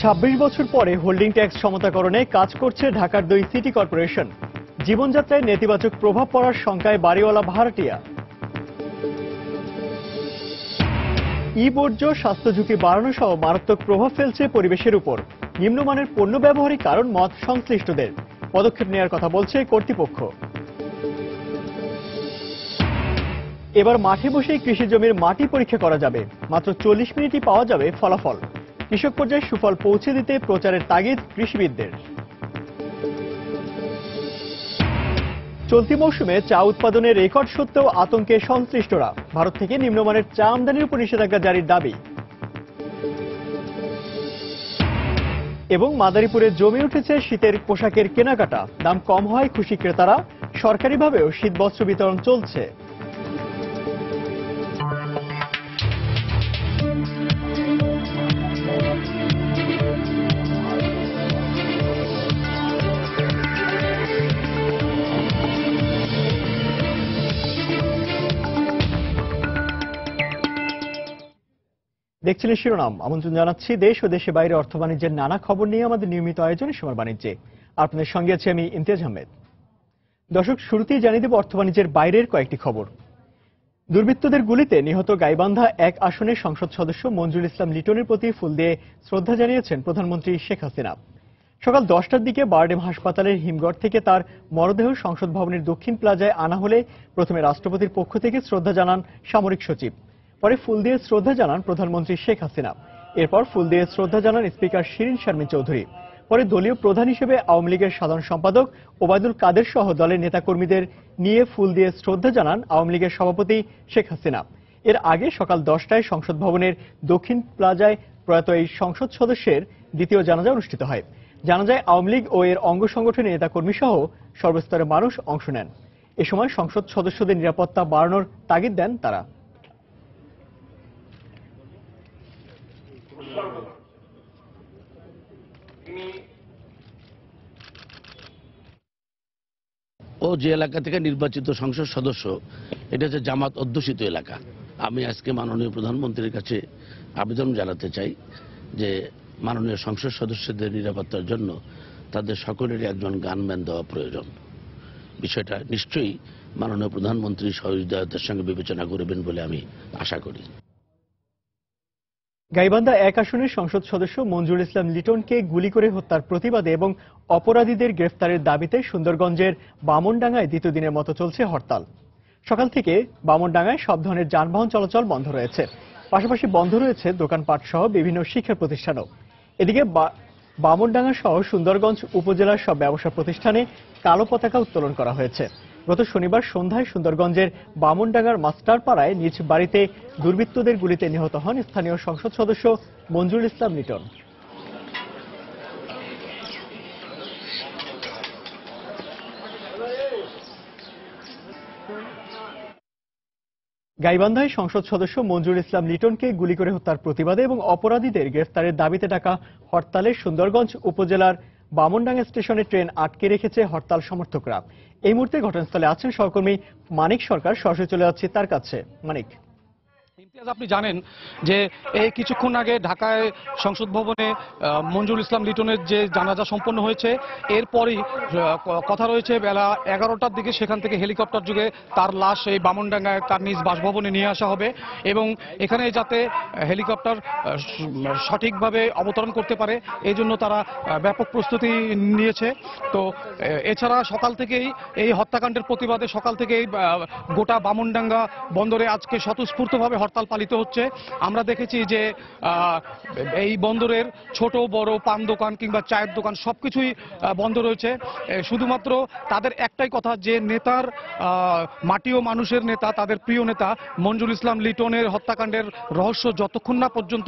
২৬ বছর পরে holding tax সমতাকরণে কাজ করছে ঢাকার ২ সিটি কর্পোরেশন। জীবনযাত্রায় নেতিবাচক প্রভাব পড়ার শঙ্কায় বাড়িওয়ালা ভাড়াটিয়া। ই বর্জ্য স্বাস্থ্য ঝুঁকি বাড়ানো সহ মারাত্মক প্রভাব ফেলছে পরিবেশের উপর। নিম্নমানের পণ্য ব্যবহারই কারণ মত সংশ্লিষ্টদের। পদক্ষেপ নেওয়ার কথা বলছে কর্তৃপক্ষ। এবার মাঠে বসেই কৃষি জমির মাটি পরীক্ষা করা যাবে। মাত্র ৪০ মিনিটই পাওয়া যাবে ফলাফল। কৃষক পর্যায়ে সুফল পৌঁছে দিতে প্রচারের তাগিদ কৃষিবিদদের। চলতি মৌসুমে চা উৎপাদনের রেকর্ড সত্ত্বেও আতঙ্কে সংশ্লিষ্টরা। ভারত থেকে নিম্নমানের চা আমদানির উপর নিষেধাজ্ঞা জারির দাবি। এবং মাদারীপুরে জমে উঠেছে শীতের পোশাকের কেনাকাটা। দাম কম হয় খুশি ক্রেতারা। সরকারিভাবেও শীতবস্ত্র বিতরণ চলছে। দেখছিলেন শিরোনাম। আমন্ত্রণ জানাচ্ছি দেশ ও দেশের বাইরে অর্থ বাণিজ্যের নানা খবর নিয়ে আমাদের নিয়মিত আয়োজনে সীমার বাণিজ্যে। আপনাদের সঙ্গে আছি আমি ইমতিয়াজ আহমেদ। দর্শক, শুরুতেই জানিয়ে দেব অর্থ বাণিজ্যের বাইরের কয়েকটি খবর। দুর্বৃত্তদের গুলিতে নিহত গাইবান্ধা ১ আসনের সংসদ সদস্য মঞ্জুরুল ইসলাম লিটনের প্রতি ফুল দিয়ে শ্রদ্ধা জানিয়েছেন প্রধানমন্ত্রী শেখ হাসিনা। সকাল 10টার দিকে বারডেম হাসপাতালের হিমঘর থেকে তার মরদেহ সংসদ ভবনের দক্ষিণ প্লাজায় আনা হলে প্রথমে রাষ্ট্রপতির পক্ষ থেকে শ্রদ্ধা জানান সামরিক সচিব। পরে ফুল দিয়ে শ্রদ্ধা জানান প্রধানমন্ত্রী শেখ হাসিনা। এরপর ফুল দিয়ে শ্রদ্ধা জানান স্পিকার শিরীন শারমিন চৌধুরী। পরে দলীয় প্রধান হিসেবে আওয়ামী লীগের সাধারণ সম্পাদক ওবায়দুল কাদের সহ দলের নেতাকর্মীদের নিয়ে ফুল দিয়ে শ্রদ্ধা জানান আওয়ামী লীগের সভাপতি শেখ হাসিনা। এর আগে সকাল 10টায় সংসদ ভবনের দক্ষিণ প্লাজায় প্রয়াত এই সংসদ সদস্যের দ্বিতীয় জানাজা অনুষ্ঠিত হয়। জানাজায় আওয়ামী লীগ ও এর অঙ্গ সংগঠনের নেতাকর্মী সহ সর্বস্তরের মানুষ অংশ নেন। এ সময় সংসদ সদস্যদের নিরাপত্তা বাড়ানোর তাগিদ দেন তারা। ও যে এলাকা থেকে নির্বাচিত সংসদ সদস্য, এটা হচ্ছে জামাত অধ্যুষিত এলাকা। আমি আজকে মাননীয় প্রধানমন্ত্রীর কাছে আবেদন জানাতে চাই যে মাননীয় সংসদ সদস্যদের নিরাপত্তার জন্য তাদের সকলেরই একজন গানম্যান দেওয়া প্রয়োজন। বিষয়টা নিশ্চয়ই মাননীয় প্রধানমন্ত্রী সহৃদয়তার সঙ্গে বিবেচনা করবেন বলে আমি আশা করি। গাইবান্ধা ১ আসনের সংসদ সদস্য মঞ্জুরুল ইসলাম লিটনকে গুলি করে হত্যার প্রতিবাদে এবং অপরাধীদের গ্রেফতারের দাবিতে সুন্দরগঞ্জের বামনডাঙ্গায় দ্বিতীয় দিনের মতো চলছে হরতাল। সকাল থেকে বামনডাঙ্গায় সব ধরনের যানবাহন চলাচল বন্ধ রয়েছে। পাশাপাশি বন্ধ রয়েছে দোকানপাট সহ বিভিন্ন শিক্ষা প্রতিষ্ঠানও। এদিকে বামনডাঙ্গা সহ সুন্দরগঞ্জ উপজেলার সব ব্যবসা প্রতিষ্ঠানে কালো পতাকা উত্তোলন করা হয়েছে। গত শনিবার সন্ধ্যায় সুন্দরগঞ্জের বামনডাঙ্গার মাস্টারপাড়ায় নিজ বাড়িতে দুর্বৃত্তদের গুলিতে নিহত হন স্থানীয় সংসদ সদস্য মঞ্জুরুল ইসলাম লিটন। গাইবান্ধায় সংসদ সদস্য মঞ্জুরুল ইসলাম লিটনকে গুলি করে হত্যার প্রতিবাদে এবং অপরাধীদের গ্রেফতারের দাবিতে ডাকা হরতালে সুন্দরগঞ্জ উপজেলার বামনডাঙ্গা স্টেশনে ট্রেন আটকে রেখেছে হরতাল সমর্থকরা। এই মুহূর্তে ঘটনাস্থলে আছেন সহকর্মী মানিক সরকার। সরাসরি চলে যাচ্ছি তার কাছে। মানিক, আপনি জানেন যে এই কিছুক্ষণ আগে ঢাকায় সংসদ ভবনে মঞ্জুরুল ইসলাম লিটনের যে জানাজা সম্পন্ন হয়েছে, এরপরই কথা রয়েছে বেলা 11টার দিকে সেখান থেকে হেলিকপ্টার যোগে তার লাশ এই বামনডাঙ্গায় তার নিজ বাসভবনে নিয়ে আসা হবে এবং এখানে যাতে হেলিকপ্টার সঠিকভাবে অবতরণ করতে পারে এই জন্য তারা ব্যাপক প্রস্তুতি নিয়েছে। তো এছাড়া সকাল থেকেই এই হত্যাকাণ্ডের প্রতিবাদে সকাল থেকেই গোটা বামনডাঙ্গা বন্দরে আজকে স্বতঃস্ফূর্তভাবে হরতাল পালিত হচ্ছে। আমরা দেখেছি যে এই বন্দরের ছোট বড় পান দোকান কিংবা চায়ের দোকান সবকিছুই বন্ধ রয়েছে। শুধুমাত্র তাদের একটাই কথা যে নেতার মাটি ও মানুষের নেতা, তাদের প্রিয় নেতা মঞ্জুরুল ইসলাম লিটনের হত্যাকাণ্ডের রহস্য যতক্ষণ না পর্যন্ত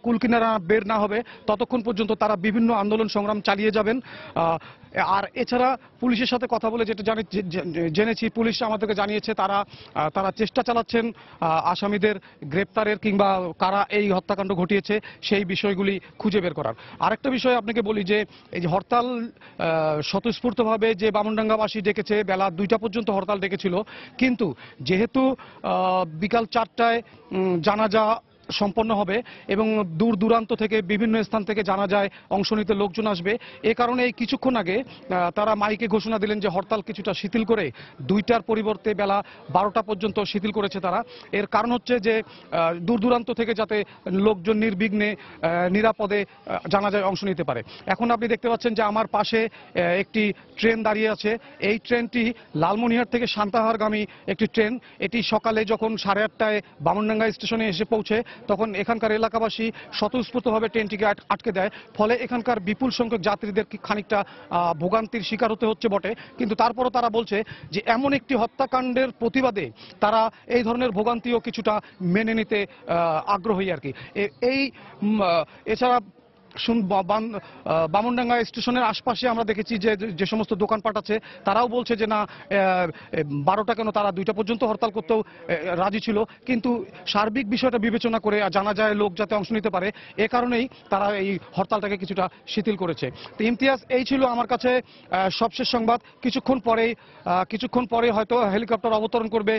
কুলকিনারা বের না হবে ততক্ষণ পর্যন্ত তারা বিভিন্ন আন্দোলন সংগ্রাম চালিয়ে যাবেন। আর এছাড়া পুলিশের সাথে কথা বলে যেটা জেনেছি, পুলিশ আমাদেরকে জানিয়েছে তারা চেষ্টা চালাচ্ছেন আসামিদের গ্রেপ্তারের কিংবা কারা এই হত্যাকাণ্ড ঘটিয়েছে সেই বিষয়গুলি খুঁজে বের করার। আরেকটা বিষয় আপনাকে বলি যে এই যে হরতাল স্বতঃস্ফূর্তভাবে যে বামনডাঙ্গাবাসী ডেকেছে, বেলা 2টা পর্যন্ত হরতাল ডেকেছিল, কিন্তু যেহেতু বিকাল 4টায় জানাজা সম্পন্ন হবে এবং দূর দূরান্ত থেকে বিভিন্ন স্থান থেকে জানা যায় অংশ নিতে লোকজন আসবে। এ কারণে এই কিছুক্ষণ আগে তারা মাইকে ঘোষণা দিলেন যে হরতাল কিছুটা শিথিল করে 2টার পরিবর্তে বেলা 12টা পর্যন্ত শিথিল করেছে তারা। এর কারণ হচ্ছে যে দূর দূরান্ত থেকে যাতে লোকজন নির্বিঘ্নে নিরাপদে জানা যায় অংশ নিতে পারে। এখন আপনি দেখতে পাচ্ছেন যে আমার পাশে একটি ট্রেন দাঁড়িয়ে আছে। এই ট্রেনটি লালমনিরহাট থেকে সান্তাহারগামী একটি ট্রেন। এটি সকালে যখন 8:30টায় বামনডাঙ্গা স্টেশনে এসে পৌঁছে তখন এখানকার এলাকাবাসী স্বতঃস্ফূর্তভাবে ট্রেনটিকে আটকে দেয়। ফলে এখানকার বিপুল সংখ্যক যাত্রীদের খানিকটা ভোগান্তির শিকার হতে হচ্ছে বটে, কিন্তু তারপরও তারা বলছে যে এমন একটি হত্যাকাণ্ডের প্রতিবাদে তারা এই ধরনের ভোগান্তিও কিছুটা মেনে নিতে আগ্রহী আর কি। এছাড়া বামনডাঙ্গা স্টেশনের আশপাশে আমরা দেখেছি যে সমস্ত দোকানপাট আছে তারাও বলছে যে না 12টা কেন, তারা 2টা পর্যন্ত হরতাল করতেও রাজি ছিল, কিন্তু সার্বিক বিষয়টা বিবেচনা করে জানা যায় লোক যাতে অংশ নিতে পারে এ কারণেই তারা এই হরতালটাকে কিছুটা শিথিল করেছে। তো ইমতিয়াজ, এই ছিল আমার কাছে সবশেষ সংবাদ। কিছুক্ষণ পরে হয়তো হেলিকপ্টার অবতরণ করবে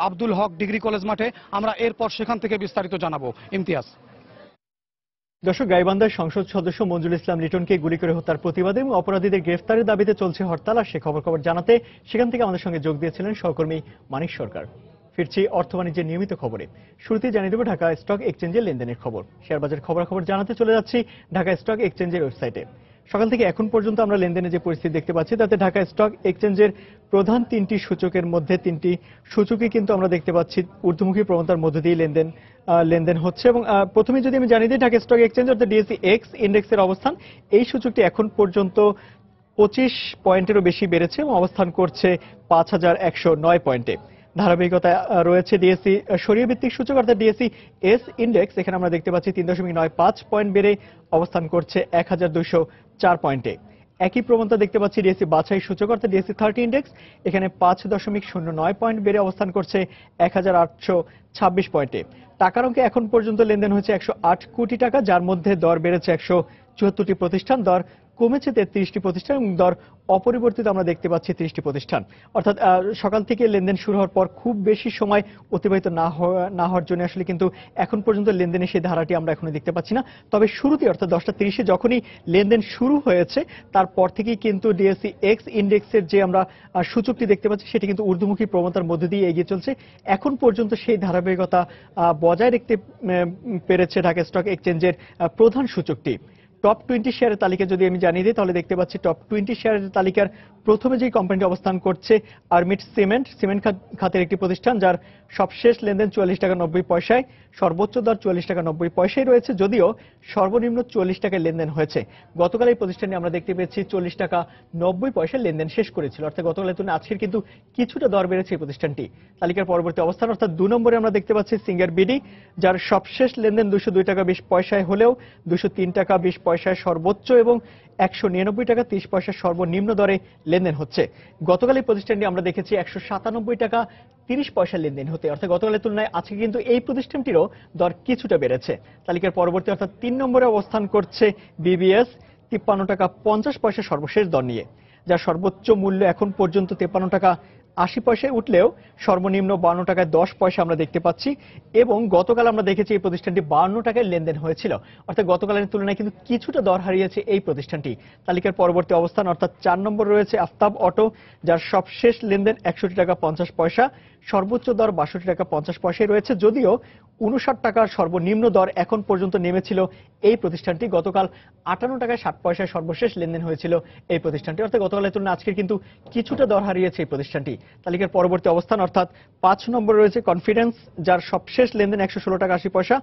আব্দুল হক ডিগ্রি কলেজ মাঠে। আমরা এরপর সেখান থেকে বিস্তারিত জানাবো। ইমতিয়াজ। দর্শক, গাইবান্ধার সংসদ সদস্য মঞ্জুল ইসলাম লিটনকে গুলি করে হত্যার প্রতিবাদে এবং অপরাধীদের গ্রেফতারের দাবিতে চলছে হরতাল। আর সে খবর জানাতে সেখান থেকে আমাদের সঙ্গে যোগ দিয়েছিলেন সহকর্মী মানিক সরকার। ফিরছি অর্থ বাণিজ্যের নিয়মিত খবরে। শুরুতেই জানিয়ে দেব ঢাকা স্টক এক্সচেঞ্জের লেনদেনের খবর। শেয়ার বাজার খবর জানাতে চলে যাচ্ছি ঢাকা স্টক এক্সচেঞ্জের ওয়েবসাইটে। সকাল থেকে এখন পর্যন্ত আমরা লেনদেনের যে পরিস্থিতি দেখতে পাচ্ছি তাতে ঢাকা স্টক এক্সচেঞ্জের প্রধান 3টি সূচকের মধ্যে 3টি সূচকই কিন্তু আমরা দেখতে পাচ্ছি ঊর্ধ্বমুখী প্রবণতার মধ্যে দিয়ে লেনদেন হচ্ছে। এবং প্রথমে যদি আমি জানিয়ে দিই ঢাকা স্টক এক্সচেঞ্জ অর্থাৎ ডিএসসি এক্স ইন্ডেক্সের অবস্থান, এই সূচকটি এখন পর্যন্ত 25 পয়েন্টেরও বেশি বেড়েছে এবং অবস্থান করছে 5109 পয়েন্টে। ধারাবাহিকতা রয়েছে ডিএসসি সরিয়ে ভিত্তিক সূচক অর্থাৎ ডিএসসি এস ইন্ডেক্স, এখানে আমরা দেখতে পাচ্ছি 3.95 পয়েন্ট বেড়ে অবস্থান করছে 1204 পয়েন্টে। একই প্রবণতা দেখতে পাচ্ছি ডিএসসি বাছাই সূচক অর্থাৎ ডিএসসি 30 ইন্ডেক্স, এখানে 5.09 পয়েন্ট বেড়ে অবস্থান করছে 1826 পয়েন্টে। টাকার অঙ্কে এখন পর্যন্ত লেনদেন হয়েছে 108 কোটি টাকা, যার মধ্যে দর বেড়েছে 174টি প্রতিষ্ঠান, দর কমেছে 33টি প্রতিষ্ঠান এবং দর অপরিবর্তিত আমরা দেখতে পাচ্ছি 30টি প্রতিষ্ঠান। অর্থাৎ সকাল থেকে লেনদেন শুরু হওয়ার পর খুব বেশি সময় অতিবাহিত না হওয়ার জন্য আসলে কিন্তু এখন পর্যন্ত লেনদেনের সেই ধারাটি আমরা এখনো দেখতে পাচ্ছি না। তবে শুরুতে অর্থাৎ 10:30 যখনই লেনদেন শুরু হয়েছে তারপর থেকেই কিন্তু ডিএসসি এক্স ইন্ডেক্সের যে আমরা সূচকটি দেখতে পাচ্ছি সেটি কিন্তু ঊর্ধ্বমুখী প্রবণতার মধ্যে দিয়ে এগিয়ে চলছে। এখন পর্যন্ত সেই ধারাবাহিকতা বজায় রাখতে পেরেছে ঢাকা স্টক এক্সচেঞ্জের প্রধান সূচকটি। টপ 20 শেয়ারের তালিকা যদি আমি জানিয়ে দিই তাহলে দেখতে পাচ্ছি টপ 20 শেয়ারের তালিকার প্রথমে যে কোম্পানিটি অবস্থান করছে আর্মিট সিমেন্ট খাতের একটি প্রতিষ্ঠান, যার সবশেষ লেনদেন 44 টাকা 90 পয়সায়, সর্বোচ্চ দর 44 টাকা 90 পয়সায় রয়েছে, যদিও সর্বনিম্ন 40 টাকায় লেনদেন হয়েছে। গতকাল এই প্রতিষ্ঠানটি আমরা দেখতে পেয়েছি 40 টাকা 90 পয়সায় লেনদেন শেষ করেছিল, অর্থাৎ গতকালের তুলনায় আজকের কিন্তু কিছুটা দর বেড়েছে এই প্রতিষ্ঠানটি। তালিকার পরবর্তী অবস্থান অর্থাৎ 2 নম্বরে আমরা দেখতে পাচ্ছি সিঙ্গার বিডি, যার সবশেষ লেনদেন 202 টাকা 20 পয়সায় হলেও 203 টাকা 20 পয়সায় সর্বোচ্চ এবং 199 টাকা 30 পয়সা সর্বনিম্ন দরে লেনদেন হচ্ছে। গতকাল এই প্রতিষ্ঠানটি আমরা দেখেছি 197 টাকা 30 পয়সা লেনদেন হতে, অর্থাৎ গতকালের তুলনায় আজকে কিন্তু এই প্রতিষ্ঠানটিরও দর কিছুটা বেড়েছে। তালিকার পরবর্তী অর্থাৎ 3 নম্বরে অবস্থান করছে বিবিএস 53 টাকা 50 পয়সা সর্বশেষ দর নিয়ে, যার সর্বোচ্চ মূল্য এখন পর্যন্ত 53 টাকা 80 পয়সায় উঠলেও সর্বনিম্ন 52 টাকায় 10 পয়সা আমরা দেখতে পাচ্ছি। এবং গতকাল আমরা দেখেছি এই প্রতিষ্ঠানটি 52 টাকায় লেনদেন হয়েছিল, অর্থাৎ গতকালের তুলনায় কিন্তু কিছুটা দর হারিয়েছে এই প্রতিষ্ঠানটি। তালিকার পরবর্তী অবস্থান অর্থাৎ 4 নম্বর রয়েছে আফতাব অটো, যার সবশেষ লেনদেন 61 টাকা 50 পয়সা, সর্বোচ্চ দর 62 টাকা 50 পয়সায় রয়েছে, যদিও 59 টাকার সর্বনিম্ন দর এখন পর্যন্ত নেমেছিল এই প্রতিষ্ঠানটি। গতকাল 58 টাকায় 60 পয়সায় সর্বশেষ লেনদেন হয়েছিল এই প্রতিষ্ঠানটি, অর্থাৎ গতকালের তুলনায় আজকের কিন্তু কিছুটা দর হারিয়েছে এই প্রতিষ্ঠানটি। তালিকার পরবর্তী অবস্থান অর্থাৎ 5 নম্বরে রয়েছে কনফিডেন্স, যার সবশেষ লেনদেন 116 টাকা 80 পয়সা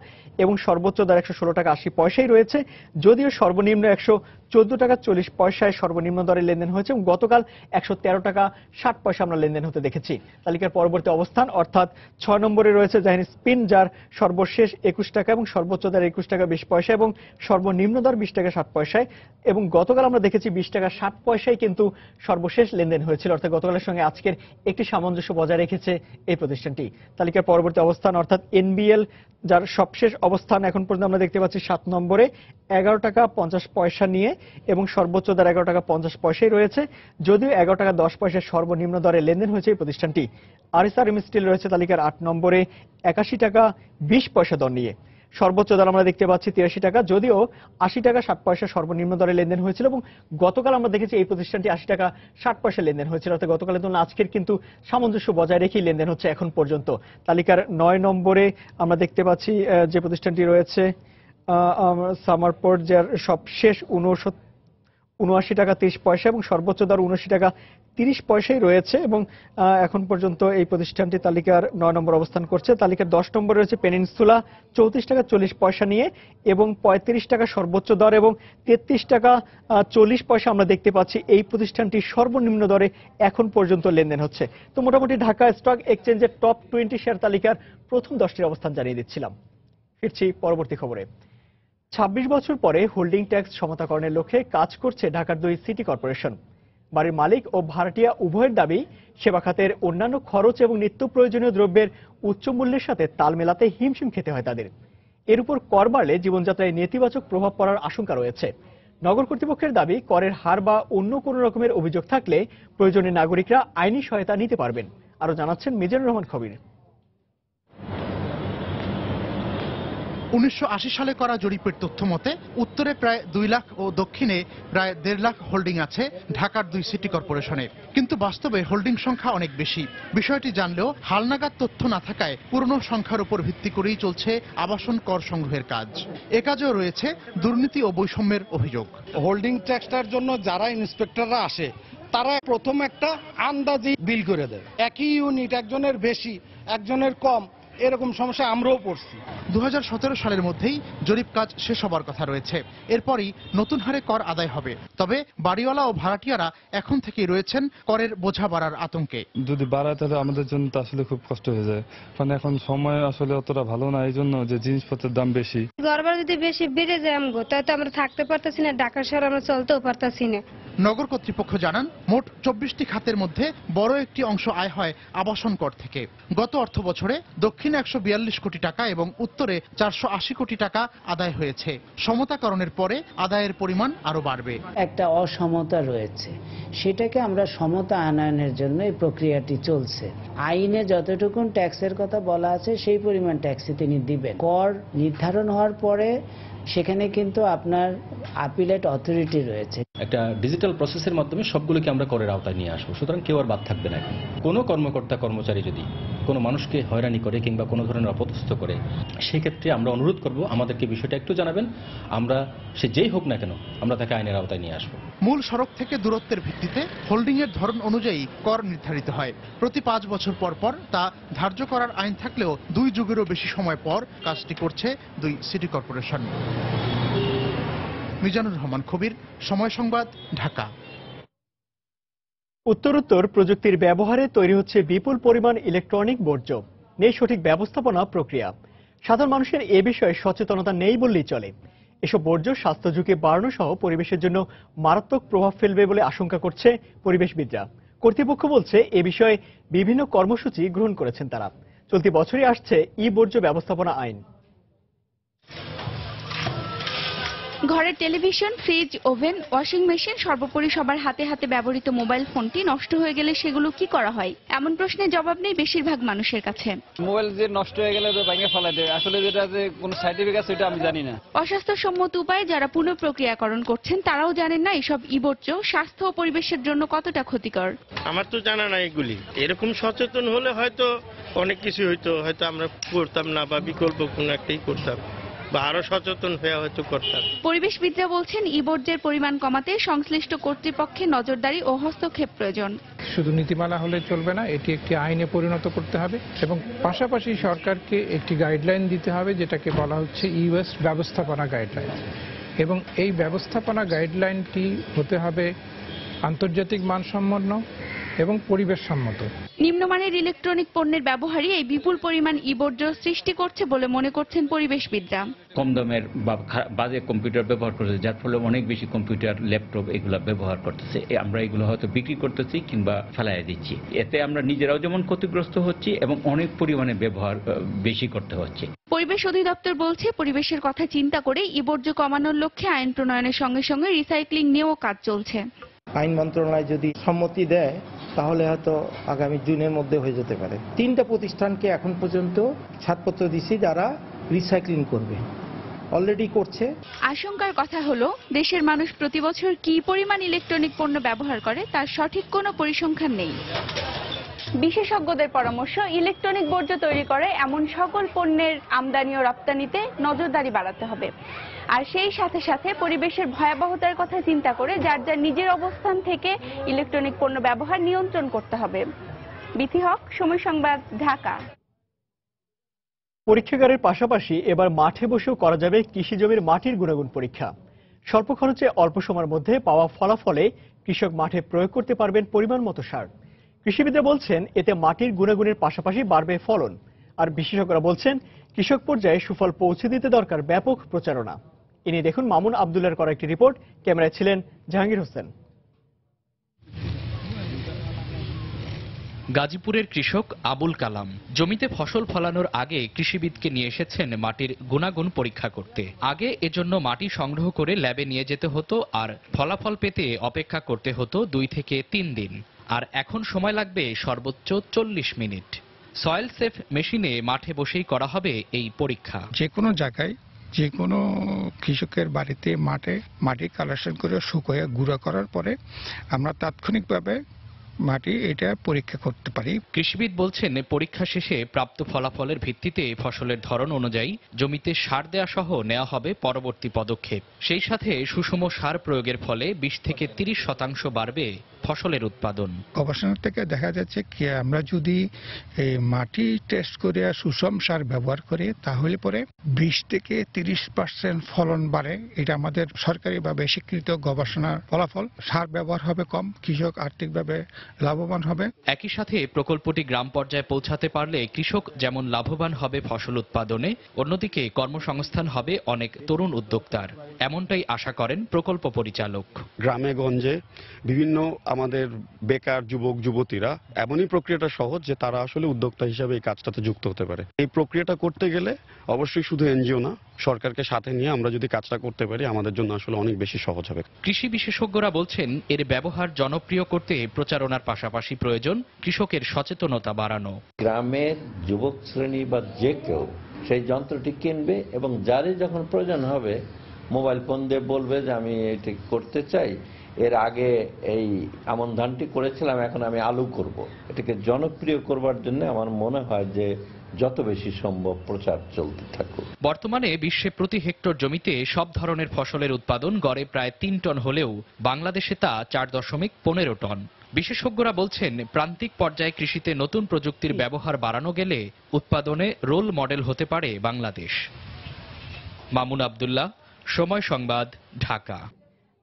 এবং সর্বোচ্চ দর 116 টাকা 80 পয়সায় রয়েছে, যদিও সর্বনিম্ন 114 টাকা 40 পয়সায় সর্বনিম্ন দরে লেনদেন হয়েছে এবং গতকাল 113 টাকা 60 পয়সা আমরা লেনদেন হতে দেখেছি। তালিকার পরবর্তী অবস্থান অর্থাৎ 6 নম্বরে রয়েছে জাহিন স্পিন, যার সর্বশেষ 21 টাকা এবং সর্বোচ্চ দর 21 টাকা 20 পয়সা এবং সর্বনিম্ন দর 20 টাকা 60 পয়সায়, এবং গতকাল আমরা দেখেছি 20 টাকা 60 পয়সায় কিন্তু সর্বশেষ লেনদেন হয়েছিল, অর্থাৎ গতকালের সঙ্গে আজকের একটি সামঞ্জস্য বজায় রেখেছে এই প্রতিষ্ঠানটি। তালিকার পরবর্তী অবস্থান অর্থাৎ এনবিএল, যার সবশেষ অবস্থান এখন পর্যন্ত আমরা দেখতে পাচ্ছি 7 নম্বরে 11 টাকা 50 পয়সা নিয়ে এবং সর্বোচ্চ দর 11 টাকা 50 পয়সায় রয়েছে, যদিও 11 টাকা 10 পয়সায় সর্বনিম্ন দরে লেনদেন হয়েছে এই প্রতিষ্ঠানটি। আরএসআরএম স্টিল রয়েছে তালিকার 8 নম্বরে 81 টাকা 20 পয়সা দর নিয়ে, সর্বোচ্চ দর আমরা দেখতে পাচ্ছি 83 টাকা, যদিও 80 টাকা 60 পয়সা সর্বনিম্ন দরে লেনদেন হয়েছিল এবং গতকাল আমরা দেখেছি এই প্রতিষ্ঠানটি 80 টাকা 60 পয়সা লেনদেন হয়েছিল। অর্থাৎ গতকালের তুলনায় আজকের কিন্তু সামঞ্জস্য বজায় রেখেই লেনদেন হচ্ছে এখন পর্যন্ত। তালিকার 9 নম্বরে আমরা দেখতে পাচ্ছি যে প্রতিষ্ঠানটি রয়েছে সামারপোর্ট, যার সবশেষ 79 টাকা 30 পয়সা এবং সর্বোচ্চ দর 79 টাকা 30 পয়সাই রয়েছে এবং এখন পর্যন্ত এই প্রতিষ্ঠানটি তালিকার 9 নম্বর অবস্থান করছে। তালিকার 10 নম্বরে রয়েছে পেনিনসুলা 34 টাকা 40 পয়সা নিয়ে এবং 35 টাকা সর্বোচ্চ দর এবং 33 টাকা 40 পয়সা আমরা দেখতে পাচ্ছি এই প্রতিষ্ঠানটি সর্বনিম্ন দরে এখন পর্যন্ত লেনদেন হচ্ছে। তো মোটামুটি ঢাকা স্টক এক্সচেঞ্জের টপ 20 শেয়ার তালিকার প্রথম 10টির অবস্থান জানিয়ে দিচ্ছিলাম। ফিরছি পরবর্তী খবরে। 26 বছর পরে হোল্ডিং ট্যাক্স সমতাকরণের লক্ষ্যে কাজ করছে ঢাকার 2 সিটি কর্পোরেশন। বাড়ির মালিক ও ভাড়াটিয়া উভয়ের দাবি, সেবা খাতের অন্যান্য খরচ এবং নিত্য প্রয়োজনীয় দ্রব্যের উচ্চ মূল্যের সাথে তাল মেলাতে হিমশিম খেতে হয় তাদের। এর উপর কর বাড়লে জীবনযাত্রায় নেতিবাচক প্রভাব পড়ার আশঙ্কা রয়েছে। নগর কর্তৃপক্ষের দাবি, করের হার বা অন্য কোনো রকমের অভিযোগ থাকলে প্রয়োজনে নাগরিকরা আইনি সহায়তা নিতে পারবেন। আরো জানাচ্ছেন মিজানুর রহমান খবির। 1980 সালে করা জরিপের তথ্য মতে উত্তরে প্রায় 2 লাখ ও দক্ষিণে প্রায় 1.5 লাখ হোল্ডিং আছে ঢাকার 2 সিটি কর্পোরেশনে, কিন্তু বাস্তবে হোল্ডিং সংখ্যা অনেক বেশি। বিষয়টি জানলেও হালনাগাদ তথ্য না থাকায় পুরনো সংখ্যার উপর ভিত্তি করেই চলছে আবাসন কর সংগ্রহের কাজ। এ কাজেও রয়েছে দুর্নীতি ও বৈষম্যের অভিযোগ। হোল্ডিং ট্যাক্সটার জন্য যারা ইন্সপেক্টররা আসে তারা প্রথম একটা আন্দাজি বিল করে দেয়। একই ইউনিট, একজনের বেশি একজনের কম, এরকম সমস্যা আমরাও পড়ছি। 2017 সালের মধ্যেই জরিপ কাজ শেষ হবার কথা রয়েছে। এরপরই নতুন হারে কর আদায় হবে। তবে বাড়িওয়ালা ও ভাড়াটিয়ারা এখন থেকেই রয়েছেন করের বোঝা বাড়ার আতঙ্কে। যদি বাড়ায় তাহলে আমাদের জন্য তো আসলে খুব কষ্ট হয়ে যায়, কারণ এখন সময় আসলে অতটা ভালো না, এই জন্য যে জিনিসপত্রের দাম বেশি। গড়বার যদি বেশি বেড়ে যায় আমগো, তাহলে তো আমরা থাকতে পারতেছি না, ঢাকা শহরে আমরা চলতেও পারতেছি না। নগর কর্তৃপক্ষ জানান, মোট 24টি খাতের মধ্যে বড় একটি অংশ আয় হয় আবাসন কর থেকে। গত অর্থ বছরে দক্ষিণে 142 কোটি টাকা এবং উত্তরে 480 কোটি টাকা আদায় হয়েছে। সমতাকরণের পরে আদায়ের পরিমাণ আরো বাড়বে। একটা অসমতা রয়েছে, সেটাকে আমরা সমতা আনয়নের জন্য এই প্রক্রিয়াটি চলছে। আইনে যতটুকু ট্যাক্সের কথা বলা আছে সেই পরিমাণ ট্যাক্সই তিনি দিবেন। কর নির্ধারণ হওয়ার পরে সেখানে কিন্তু আপনার আপিলেট অথরিটি রয়েছে। একটা ডিজিটাল প্রসেসের মাধ্যমে সবগুলোকে আমরা করের আওতায় নিয়ে আসবো, সুতরাং কেউ আর বাদ থাকবে না। কোনো কর্মকর্তা কর্মচারী যদি কোনো মানুষকে হয়রানি করে কিংবা কোনো ধরনের অপদস্থ করে, সেক্ষেত্রে আমরা অনুরোধ করব আমাদেরকে বিষয়টা একটু জানাবেন, আমরা সে যেই হোক না কেন আমরা তাকে আইনের আওতায় নিয়ে আসবো। মূল সড়ক থেকে দূরত্বের ভিত্তিতে হোল্ডিং এর ধরন অনুযায়ী কর নির্ধারিত হয়। প্রতি 5 বছর পর পর তা ধার্য করার আইন থাকলেও 2 যুগেরও বেশি সময় পর কাজটি করছে 2 সিটি কর্পোরেশন। মিজানুর রহমান খবির, সময় সংবাদ, ঢাকা। উত্তরোত্তর প্রযুক্তির ব্যবহারে তৈরি হচ্ছে বিপুল পরিমাণ ইলেকট্রনিক বর্জ্য। নেই সঠিক ব্যবস্থাপনা প্রক্রিয়া। সাধারণ মানুষের এ বিষয়ে সচেতনতা নেই বললেই চলে। এসব বর্জ্য স্বাস্থ্য ঝুঁকি বাড়ানো সহ পরিবেশের জন্য মারাত্মক প্রভাব ফেলবে বলে আশঙ্কা করছে পরিবেশবিদরা। কর্তৃপক্ষ বলছে এ বিষয়ে বিভিন্ন কর্মসূচি গ্রহণ করেছেন তারা। চলতি বছরই আসছে ই বর্জ্য ব্যবস্থাপনা আইন। ঘরের television, fridge, oven, washing machine, সর্বোপরি সবার হাতে হাতে ব্যবহৃত মোবাইল ফোনটি নষ্ট হয়ে গেলে সেগুলো কি করা হয়, এমন প্রশ্নের জবাব নেই বেশিরভাগ মানুষের কাছে। মোবাইল যে নষ্ট হয়ে গেলে ভাঙে ফেলাই দেয়, আসলে যেটা যে কোনো সার্টিফিকেট আছে সেটা আমি জানি না। অস্বাস্থ্যসম্মত উপায়ে যারা পুনঃপ্রক্রিয়াকরণ করছেন তারাও জানেন না এসব ই বর্জ্য স্বাস্থ্য ও পরিবেশের জন্য কতটা ক্ষতিকর। আমার তো জানা নাই এগুলি। এরকম সচেতন হলে হয়তো অনেক কিছু হইতো, হয়তো আমরা করতাম না বা বিকল্প কোনো একটাই করতাম বা আরো সচেতন হয়ে হয়তো করতাম। পরিবেশবিদরা বলছেন ই বর্জ্যের পরিমাণ কমাতে সংশ্লিষ্ট কর্তৃপক্ষের নজরদারি ও হস্তক্ষেপ প্রয়োজন। শুধু নীতিমালা হলে চলবে না, এটি একটি আইনে পরিণত করতে হবে এবং পাশাপাশি সরকারকে একটি গাইডলাইন দিতে হবে, যেটাকে বলা হচ্ছে ই ওয়েস্ট ব্যবস্থাপনা গাইডলাইন। এবং এই ব্যবস্থাপনা গাইডলাইনটি হতে হবে আন্তর্জাতিক মানসম্পন্ন এবং পরিবেশ সম্মত। নিম্নমানের ইলেকট্রনিক পণ্যের ব্যবহারই এই বিপুল পরিমাণ ই বর্জ্য সৃষ্টি করছে বলে মনে করছেন পরিবেশবিদরা। কম দামের বা বাজে কম্পিউটার ব্যবহার করতেছে, যার ফলে অনেক বেশি কম্পিউটার, ল্যাপটপ এগুলো ব্যবহার করতেছে। আমরা এগুলো হয়তো বিক্রি করতেছি কিংবা ফেলাই দিচ্ছি। এতে আমরা নিজেরাও যেমন ক্ষতিগ্রস্ত হচ্ছি এবং অনেক পরিমাণে ব্যবহার বেশি করতে হচ্ছে। পরিবেশ অধিদপ্তর বলছে পরিবেশের কথা চিন্তা করে ই বর্জ্য কমানোর লক্ষ্যে আইন প্রণয়নের সঙ্গে সঙ্গে রিসাইক্লিং নিয়েও কাজ চলছে। আইন মন্ত্রণালয় যদি সম্মতি দেয় তাহলে হয়তো আগামী জুনের মধ্যে হয়ে যেতে পারে। 3টা প্রতিষ্ঠানকে এখন পর্যন্ত ছাড়পত্র দিচ্ছি যারা রিসাইক্লিং করবে, অলরেডি করছে। আশঙ্কার কথা হলো দেশের মানুষ প্রতি বছর কি পরিমাণ ইলেকট্রনিক পণ্য ব্যবহার করে তার সঠিক কোনো পরিসংখ্যান নেই। বিশেষজ্ঞদের পরামর্শ, ইলেকট্রনিক বর্জ্য তৈরি করে এমন সকল পণ্যের আমদানি ও রপ্তানিতে নজরদারি বাড়াতে হবে। আর সেই সাথে সাথে পরিবেশের ভয়াবহতার কথা চিন্তা করে যার যার নিজের অবস্থান থেকে ইলেকট্রনিক পণ্য ব্যবহার নিয়ন্ত্রণ করতে হবে। বিথি হক, সময় সংবাদ, ঢাকা। পরীক্ষাগারের পাশাপাশি এবার মাঠে বসেও করা যাবে কৃষি জমির মাটির গুণাগুণ পরীক্ষা। স্বল্প খরচে অল্প সময়ের মধ্যে পাওয়া ফলাফলে কৃষক মাঠে প্রয়োগ করতে পারবেন পরিমাণ মতো সার। কৃষিবিদরা বলছেন এতে মাটির গুণাগুণের পাশাপাশি বাড়বে ফলন। আর বিশেষজ্ঞরা বলছেন কৃষক পর্যায়ে সুফল পৌঁছে দিতে দরকার ব্যাপক প্রচারণা। এ নিয়ে দেখুন মামুন আবদুল্লাহর করা একটি রিপোর্ট। ক্যামেরায় ছিলেন জাহাঙ্গীর হোসেন। গাজীপুরের কৃষক আবুল কালাম জমিতে ফসল ফলানোর আগে কৃষিবিদকে নিয়ে এসেছেন মাটির গুণাগুণ পরীক্ষা করতে। আগে এজন্য মাটি সংগ্রহ করে ল্যাবে নিয়ে যেতে হতো আর ফলাফল পেতে অপেক্ষা করতে হতো 2 থেকে 3 দিন। আর এখন সময় লাগবে সর্বোচ্চ 40 মিনিট। সয়েল সেফ মেশিনে মাঠে বসেই করা হবে এই পরীক্ষা। যে কোনো জায়গায় যে কোনো কৃষকের বাড়িতে মাটি কালেকশন করে শুকিয়ে গুঁড়া করার পরে আমরা তাৎক্ষণিকভাবে মাটি এটা পরীক্ষা করতে পারি। কৃষিবিদ বলছেন পরীক্ষা শেষে প্রাপ্ত ফলাফলের ভিত্তিতে ফসলের ধরন অনুযায়ী জমিতে সার দেয়া সহ নেওয়া হবে পরবর্তী পদক্ষেপ। সেই সাথে সুষম সার প্রয়োগের ফলে 20 থেকে 30% বাড়বে ফসলের উৎপাদন। গবেষণা থেকে দেখা যাচ্ছে কি আমরা যদি মাটি টেস্ট করে সুষম সার ব্যবহার করি তাহলে পরে 20 থেকে 30% ফলন বাড়ে। এটা আমাদের সরকারিভাবে স্বীকৃত গবেষণার ফলাফল। সার ব্যবহার হবে কম, কৃষক আর্থিকভাবে লাভবান হবে। একই সাথে প্রকল্পটি গ্রাম পর্যায়ে পৌঁছাতে পারলে কৃষক যেমন লাভবান হবে ফসল উৎপাদনে, অন্যদিকে কর্মসংস্থান হবে অনেক তরুণ উদ্যোক্তার। এমনটাই আশা করেন প্রকল্প পরিচালক। গ্রামে গঞ্জে বিভিন্ন আমাদের বেকার যুবক যুবতীরা এমনই প্রক্রিয়াটা সহজ যে তারা আসলে উদ্যোক্তা হিসাবে এই কাজটাতে যুক্ত হতে পারে। এই প্রক্রিয়াটা করতে গেলে অবশ্যই শুধু এনজিও না, সরকারকে সাথে নিয়ে আমরা যদি কাজটা করতে পারি আমাদের জন্য আসলে অনেক বেশি সহজ হবে। কৃষি বিশেষজ্ঞরা বলছেন এর ব্যবহার জনপ্রিয় করতে প্রচারণার পাশাপাশি প্রয়োজন কৃষকের সচেতনতা বাড়ানো। গ্রামের যুবক শ্রেণী বা যে কেউ সেই যন্ত্রটি কিনবে এবং যারই যখন প্রয়োজন হবে মোবাইল ফোন দিয়ে বলবে যে আমি এটি করতে চাই, এর আগে এই আমন ধানটি করেছিলাম, এখন আমি আলু করব। এটাকে জনপ্রিয় করবার জন্য আমার মনে হয় যে যত বেশি সম্ভব প্রচার চলতে থাকুক। বর্তমানে বিশ্বে প্রতি হেক্টর জমিতে সব ধরনের ফসলের উৎপাদন গড়ে প্রায় 3 টন হলেও বাংলাদেশে তা 4.15 টন। বিশেষজ্ঞরা বলছেন প্রান্তিক পর্যায়ে কৃষিতে নতুন প্রযুক্তির ব্যবহার বাড়ানো গেলে উৎপাদনে রোল মডেল হতে পারে বাংলাদেশ। মামুন আবদুল্লাহ, সময় সংবাদ, ঢাকা।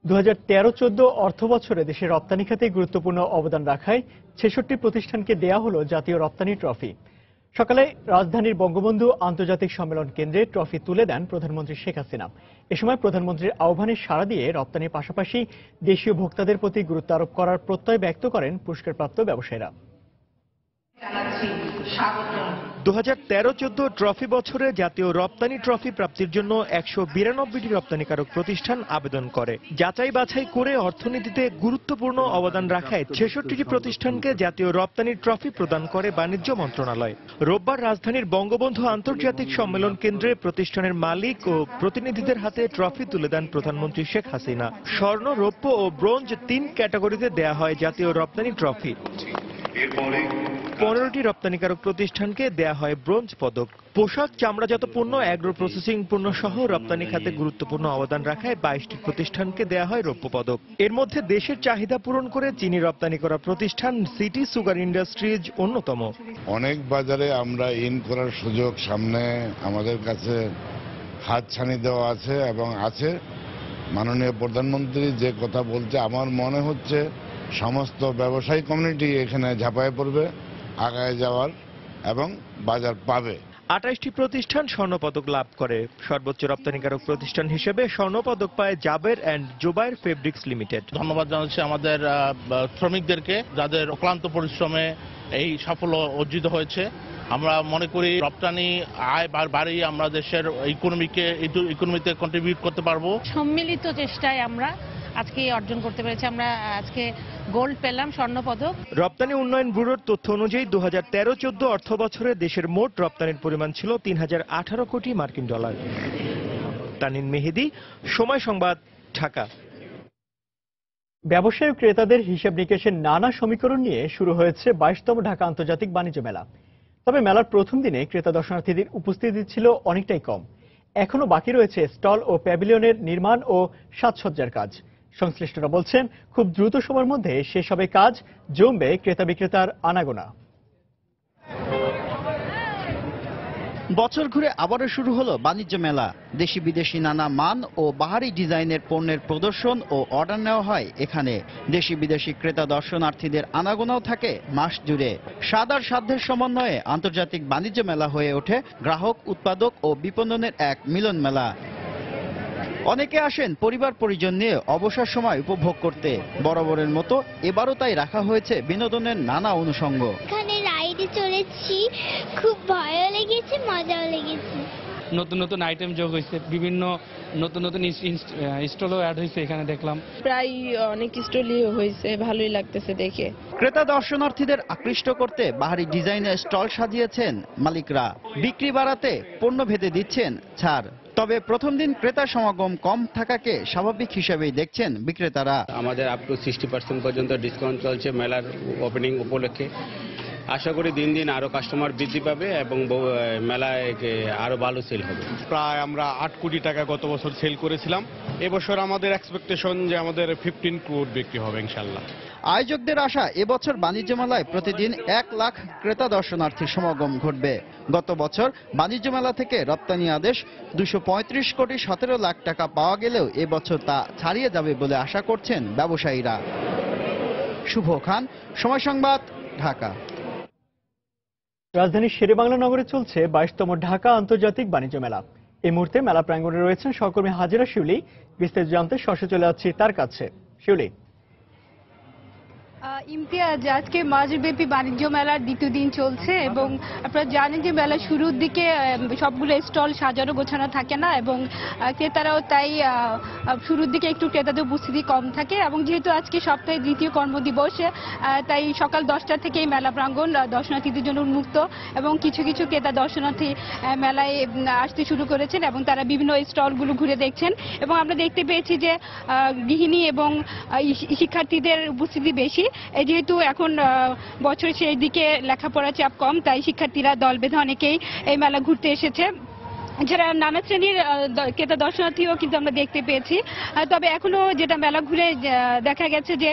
2013-14 অর্থ বছরে দেশের রপ্তানি খাতে গুরুত্বপূর্ণ অবদান রাখায় 66 প্রতিষ্ঠানকে দেয়া হলো জাতীয় রপ্তানি ট্রফি। সকালে রাজধানীর বঙ্গবন্ধু আন্তর্জাতিক সম্মেলন কেন্দ্রে ট্রফি তুলে দেন প্রধানমন্ত্রী শেখ হাসিনা। এ সময় প্রধানমন্ত্রীর আহ্বানে সাড়া দিয়ে রপ্তানির পাশাপাশি দেশীয় ভোক্তাদের প্রতি গুরুত্ব আরোপ করার প্রত্যয় ব্যক্ত করেন পুরস্কারপ্রাপ্ত ব্যবসায়ীরা। 2013-14 ট্রফি বছরে জাতীয় রপ্তানি ট্রফি প্রাপ্তির জন্য 192টি রপ্তানিকারক প্রতিষ্ঠান আবেদন করে। যাচাই বাছাই করে অর্থনীতিতে গুরুত্বপূর্ণ অবদান রাখায় 66টি প্রতিষ্ঠানকে জাতীয় রপ্তানি ট্রফি প্রদান করে বাণিজ্য মন্ত্রণালয়। রোববার রাজধানীর বঙ্গবন্ধু আন্তর্জাতিক সম্মেলন কেন্দ্রে প্রতিষ্ঠানের মালিক ও প্রতিনিধিদের হাতে ট্রফি তুলে দেন প্রধানমন্ত্রী শেখ হাসিনা। স্বর্ণ, রৌপ্য ও ব্রোঞ্জ 3 ক্যাটাগরিতে দেয়া হয় জাতীয় রপ্তানি ট্রফি। 15টি রপ্তানিকারক প্রতিষ্ঠানকে দেয়া হয় ব্রোঞ্জ পদক। পোশাক, চামড়াজাত পণ্য, অ্যাগ্রো প্রসেসিং পণ্য সহ রপ্তানি খাতে গুরুত্বপূর্ণ অবদান রাখায় 22টি প্রতিষ্ঠানকে দেয়া হয় রৌপ্য পদক। এর মধ্যে দেশের চাহিদা পূরণ করে চিনি রপ্তানি করা প্রতিষ্ঠান সিটি সুগার ইন্ডাস্ট্রিজ অন্যতম। অনেক বাজারে আমরা ইন করার সুযোগ সামনে আমাদের কাছে হাতছানি দেওয়া আছে এবং আছে। মাননীয় প্রধানমন্ত্রী যে কথা বলছে আমার মনে হচ্ছে সমস্ত ব্যবসায়ী কমিউনিটি এখানে ঝাঁপায় পড়বে, আগায় যাওয়ার এবং বাজার পাবে। 28টি প্রতিষ্ঠান স্বর্ণপদক লাভ করে। সর্বোচ্চ রপ্তানিকারক প্রতিষ্ঠান হিসেবে স্বর্ণপদক পায় Jaber and Jobayer fabrics limited. ধন্যবাদ জানাচ্ছি আমাদের শ্রমিকদেরকে যাদের অক্লান্ত পরিশ্রমে এই সাফল্য অর্জিত হয়েছে। আমরা মনে করি রপ্তানি আয় বাড়িয়ে আমরা দেশের ইকোনমিতে কন্ট্রিবিউট করতে পারবো। সম্মিলিত চেষ্টায় আমরা আজকে অর্জন করতে পেরেছি। আমরা আজকে গোল্ড পেলাম, স্বর্ণ পদক। রপ্তানি উন্নয়ন ব্যুরোর তথ্য অনুযায়ী 2013-14 অর্থ বছরে দেশের মোট রপ্তানির পরিমাণ ছিল 3018 কোটি মার্কিন ডলার। তানিন মেহেদি, সময় সংবাদ, ঢাকা। ব্যবসায়ী ক্রেতাদের হিসাব নিকেশের নানা সমীকরণ নিয়ে শুরু হয়েছে 22তম ঢাকা আন্তর্জাতিক বাণিজ্য মেলা। তবে মেলার প্রথম দিনে ক্রেতা দর্শনার্থীদের উপস্থিতি ছিল অনেকটাই কম। এখনো বাকি রয়েছে স্টল ও প্যাভিলিয়নের নির্মাণ ও সাজসজ্জার কাজ। সংশ্লিষ্টরা বলছেন খুব দ্রুত সময়ের মধ্যে শেষ হবে কাজ, জমবে ক্রেতা বিক্রেতার আনাগোনা। বছর ঘুরে আবারও শুরু হলো বাণিজ্য মেলা। দেশি বিদেশি নানা মান ও বাহারি ডিজাইনের পণ্যের প্রদর্শন ও অর্ডার নেওয়া হয় এখানে। দেশি বিদেশি ক্রেতা দর্শনার্থীদের আনাগোনাও থাকে মাস জুড়ে। স্বাদ আর সাধ্যের সমন্বয়ে আন্তর্জাতিক বাণিজ্য মেলা হয়ে ওঠে গ্রাহক, উৎপাদক ও বিপণনের এক মিলন মেলা। অনেকে আসেন পরিবার পরিজন নিয়ে অবসর সময় উপভোগ করতে। বরাবরের মতো এবারও তাই রাখা হয়েছে বিনোদনের নানা অনুষঙ্গ। এখানে রাইডে চলেছি, খুব ভয়ও লেগেছে, মজাও লেগেছে। নতুন নতুন আইটেম যোগ হয়েছে, বিভিন্ন নতুন নতুন স্টলও অ্যাড হয়েছে এখানে দেখলাম। প্রায় অনেক স্টলই হয়েছে, ভালোই লাগতেছে দেখে। ক্রেতা দর্শনার্থীদের আকৃষ্ট করতে বাহারি ডিজাইনের স্টল সাজিয়েছেন মালিকরা। বিক্রি বাড়াতে পণ্য ভেদে দিচ্ছেন ছাড়। তবে প্রথম দিন ক্রেতা সমাগম কম থাকাকে স্বাভাবিক হিসেবেই দেখছেন বিক্রেতারা। আমাদের আপ টু 60% পর্যন্ত ডিসকাউন্ট চলছে মেলার ওপেনিং উপলক্ষে। আশা করি দিন দিন আরো কাস্টমার বৃদ্ধি পাবে এবং মেলায় আরো ভালো সেল হবে। প্রায় আমরা 8 কোটি টাকা গত বছর সেল করেছিলাম। এবছর আমাদের এক্সপেকটেশন যে আমাদের 15 কোটি বিক্রি হবে ইনশাআল্লাহ। আয়োজকদের আশা এবছর বাণিজ্য মেলায় প্রতিদিন 1 লাখ ক্রেতা দর্শনার্থীর সমাগম ঘটবে। গত বছর বাণিজ্য মেলা থেকে রপ্তানি আদেশ 235 কোটি 17 লাখ টাকা পাওয়া গেলেও এবছর তা ছাড়িয়ে যাবে বলে আশা করছেন ব্যবসায়ীরা। শুভ খান, সময় সংবাদ, ঢাকা। রাজধানীর শেরেবাংলা নগরে চলছে 22তম ঢাকা আন্তর্জাতিক বাণিজ্য মেলা। এই মুহূর্তে মেলা প্রাঙ্গণে রয়েছেন সহকর্মী হাজিরা শিউলি। বিস্তারিত জানতে সরাসরি চলে যাচ্ছি তার কাছে। শিউলি। ইমতিয়াজ, আজকে মাসব্যাপী বাণিজ্য মেলার দ্বিতীয় দিন চলছে এবং আপনারা জানেন যে মেলার শুরুর দিকে সবগুলো স্টল সাজানো গোছানো থাকে না এবং ক্রেতারাও তাই শুরুর দিকে একটু ক্রেতাদের উপস্থিতি কম থাকে এবং যেহেতু আজকে সপ্তাহের দ্বিতীয় কর্মদিবস, তাই সকাল 10টা থেকেই মেলা প্রাঙ্গণ দর্শনার্থীদের জন্য উন্মুক্ত এবং কিছু কিছু ক্রেতা দর্শনার্থী মেলায় আসতে শুরু করেছেন এবং তারা বিভিন্ন স্টলগুলো ঘুরে দেখছেন এবং আমরা দেখতে পেয়েছি যে গৃহিণী এবং শিক্ষার্থীদের উপস্থিতি বেশি। যেহেতু এখন বছর শেষ দিকে লেখাপড়ার চাপ কম, তাই শিক্ষার্থীরা দল বেঁধে অনেকেই এই মেলা ঘুরতে এসেছে। এছাড়া নানা শ্রেণীর ক্রেতা দর্শনার্থীও কিন্তু আমরা দেখতে পেয়েছি। তবে এখনো যেটা মেলা ঘুরে দেখা গেছে যে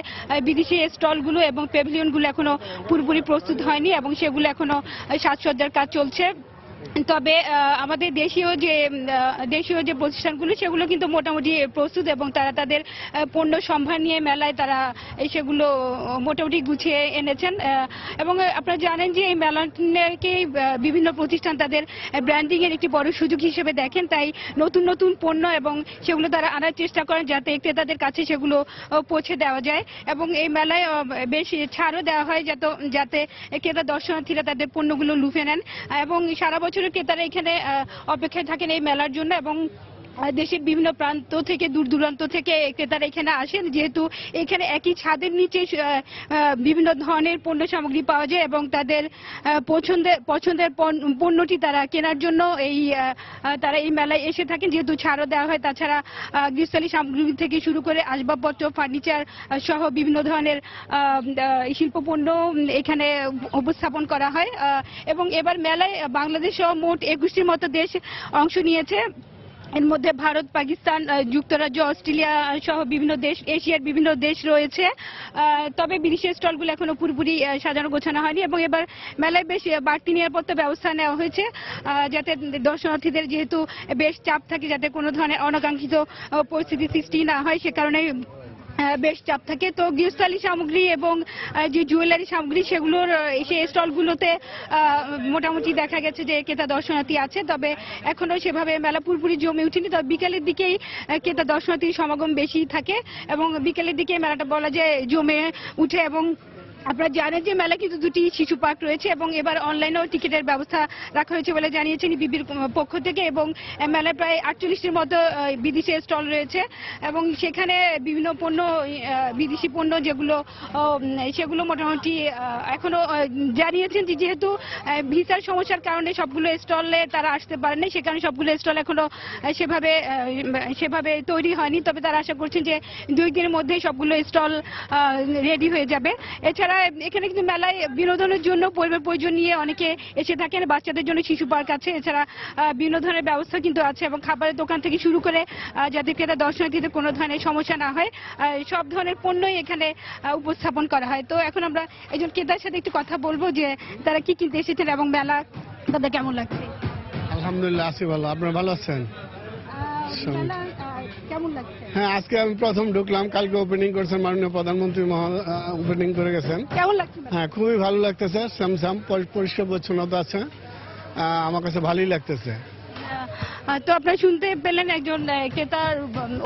বিদেশি স্টলগুলো এবং প্যাভিলিয়নগুলো এখনো পুরোপুরি প্রস্তুত হয়নি এবং সেগুলো এখনো সাজসজ্জার কাজ চলছে। তবে আমাদের দেশীয় যে প্রতিষ্ঠানগুলো সেগুলো কিন্তু মোটামুটি প্রস্তুত এবং তারা তাদের পণ্য সম্ভার নিয়ে মেলায় তারা সেগুলো মোটামুটি গুছিয়ে এনেছেন এবং আপনারা জানেন যে এই মেলাকে বিভিন্ন প্রতিষ্ঠান তাদের ব্র্যান্ডিং এর একটি বড় সুযোগ হিসেবে দেখেন, তাই নতুন নতুন পণ্য এবং সেগুলো তারা আনার চেষ্টা করেন যাতে ক্রেতাদের কাছে সেগুলো পৌঁছে দেওয়া যায় এবং এই মেলায় বেশ ছাড়ও দেওয়া হয় যাতে ক্রেতা দর্শনার্থীরা তাদের পণ্যগুলো লুফে নেন এবং সারা বছরের ক্রেতারা এখানে অপেক্ষায় থাকেন এই মেলার জন্য এবং দেশের বিভিন্ন প্রান্ত থেকে দূর দূরান্ত থেকে ক্রেতারা এখানে আসেন, যেহেতু এখানে একই ছাদের নিচে বিভিন্ন ধরনের পণ্য সামগ্রী পাওয়া যায় এবং তাদের পছন্দের পণ্যটি তারা কেনার জন্য তারা এই মেলায় এসে থাকেন, যেহেতু ছাড়ও দেওয়া হয়। তাছাড়া গৃহস্থালী সামগ্রী থেকে শুরু করে আসবাবপত্র, ফার্নিচার সহ বিভিন্ন ধরনের শিল্পপণ্য এখানে উপস্থাপন করা হয় এবং এবার মেলায় বাংলাদেশ সহ মোট 21টির মতো দেশ অংশ নিয়েছে। এর মধ্যে ভারত, পাকিস্তান, যুক্তরাজ্য, অস্ট্রেলিয়া সহ বিভিন্ন দেশ, এশিয়ার বিভিন্ন দেশ রয়েছে। তবে বিদেশি স্টলগুলো এখনো পুরোপুরি সাজানো গোছানো হয়নি এবং এবার মেলায় বেশ বাড়তি নিরাপত্তা ব্যবস্থা নেওয়া হয়েছে যাতে দর্শনার্থীদের যেহেতু বেশ চাপ থাকে যাতে কোনো ধরনের অনাকাঙ্ক্ষিত পরিস্থিতি সৃষ্টি না হয়, সে কারণে বেশ চাপ থাকে। তো গৃহস্থালী সামগ্রী এবং যে জুয়েলারি সামগ্রী সেগুলোর সেই স্টলগুলোতে মোটামুটি দেখা গেছে যে ক্রেতা দর্শনার্থী আছে, তবে এখনো সেভাবে মেলা পুরোপুরি জমে উঠেনি। তবে বিকেলের দিকেই ক্রেতা দর্শনার্থীর সমাগম বেশি থাকে এবং বিকেলের দিকে মেলাটা বলা যায় জমে উঠে এবং আপনারা জানেন যে মেলা কিন্তু দুটি শিশু পার্ক রয়েছে এবং এবার অনলাইনেও টিকিটের ব্যবস্থা রাখা হয়েছে বলে জানিয়েছেন বিবির পক্ষ থেকে, এবং মেলায় প্রায় 48টির মতো বিদেশি স্টল রয়েছে এবং সেখানে বিভিন্ন পণ্য, বিদেশি পণ্য যেগুলো সেগুলো মোটামুটি এখনো জানিয়েছেন যে যেহেতু ভিসার সমস্যার কারণে সবগুলো স্টলে তারা আসতে পারেন সে কারণে সবগুলো স্টল এখনো সেভাবে তৈরি হয়নি, তবে তারা আশা করছেন যে 2 দিনের মধ্যে সবগুলো স্টল রেডি হয়ে যাবে। এছাড়া এখানে কিন্তু মেলায় বিনোদনের জন্য পরিবার প্রয়োজন নিয়ে অনেকে এসে থাকেন, বাচ্চাদের জন্য শিশু পার্ক আছে, এছাড়া বিভিন্ন ধরনের ব্যবস্থা কিন্তু আছে এবং খাবারের দোকান থেকে শুরু করে যাতে ক্রেতা দর্শনার্থীদের কোনো ধরনের সমস্যা না হয় সব ধরনের পণ্যই এখানে উপস্থাপন করা হয়। তো এখন আমরা একজন ক্রেতার সাথে একটু কথা বলবো যে তারা কি কিনতে এসেছেন এবং মেলা তাদের কেমন লাগছে। আলহামদুলিল্লাহ আছি ভালো, আপনারা ভালো আছেন? কেমন লাগছে? হ্যাঁ, আজকে আমি প্রথম ঢুকলাম, কালকে ওপেনিং করেছেন মাননীয় প্রধানমন্ত্রী ওপেনিং করে গেছেন। কেমন লাগছে? হ্যাঁ, খুবই ভালো লাগতেছে, স্যামসাম পরিষ্কার পরিচ্ছন্নতা আছে, আমার কাছে ভালোই লাগতেছে। তো আপনারা শুনতে পেলেন একজন ক্রেতার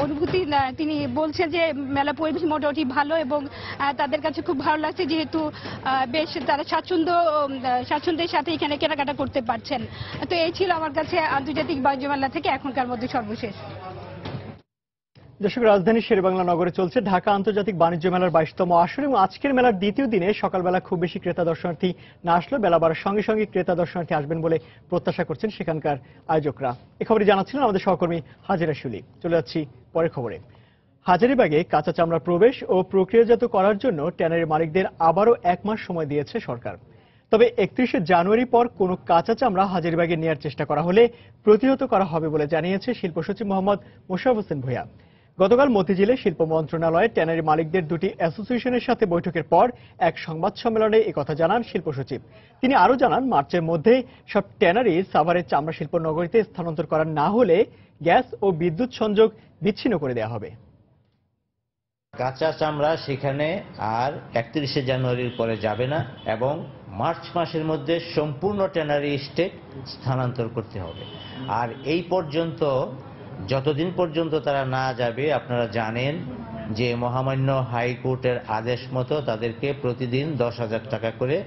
অনুভূতি, তিনি বলছেন যে মেলা পরিবেশ মোটামুটি ভালো এবং তাদের কাছে খুব ভালো লাগছে যেহেতু বেশ তারা স্বাচ্ছন্দ্যের সাথে এখানে কেনাকাটা করতে পারছেন। তো এই ছিল আমার কাছে আন্তর্জাতিক বাণিজ্য মেলা থেকে এখনকার মধ্যে সর্বশেষ। দর্শক, রাজধানীর শেরেবাংলা নগরে চলছে ঢাকা আন্তর্জাতিক বাণিজ্য মেলার 22তম আসর এবং আজকের মেলার দ্বিতীয় দিনে সকালবেলা খুব বেশি ক্রেতা দর্শনার্থী না আসলেও বেলা বাড়ার সঙ্গে সঙ্গে ক্রেতা দর্শনার্থী আসবেন বলে প্রত্যাশা করছেন সেখানকার আয়োজকরা। এ খবরে জানাচ্ছিলেন আমাদের সহকর্মী হাজিরা শুলি। চলে যাচ্ছি পরের খবরে। হাজারীবাগে কাঁচা চামড়া প্রবেশ ও প্রক্রিয়াজাত করার জন্য ট্যানারি মালিকদের আবারও 1 মাস সময় দিয়েছে সরকার। তবে 31শে জানুয়ারি পর কোনো কাঁচা চামড়া হাজারীবাগে নেওয়ার চেষ্টা করা হলে প্রতিহত করা হবে বলে জানিয়েছে শিল্প সচিব মোহাম্মদ মোশাররফ হোসেন ভূঁইয়া। গতকাল মতিঝিলে শিল্প মন্ত্রণালয়ে ট্যানারি মালিকদের দুটি অ্যাসোসিয়েশনের সাথে বৈঠকের পর এক সংবাদ সম্মেলনে একথা জানান শিল্প সচিব। তিনি আরও জানান, মার্চের মধ্যে সব ট্যানারি সাভারের চামড়া শিল্প নগরীতে স্থানান্তর করা না হলে গ্যাস ও বিদ্যুৎ সংযোগ বিচ্ছিন্ন করে দেওয়া হবে। কাঁচা চামড়া সেখানে আর 31শে জানুয়ারির পরে যাবে না এবং মার্চ মাসের মধ্যে সম্পূর্ণ ট্যানারি স্টেট স্থানান্তর করতে হবে। আর এই পর্যন্ত যতদিন পর্যন্ত তারা না যাবে, আপনারা জানেন যে মহামান্য হাইকোর্টের আদেশ মতো তাদেরকে প্রতিদিন 10,000 টাকা করে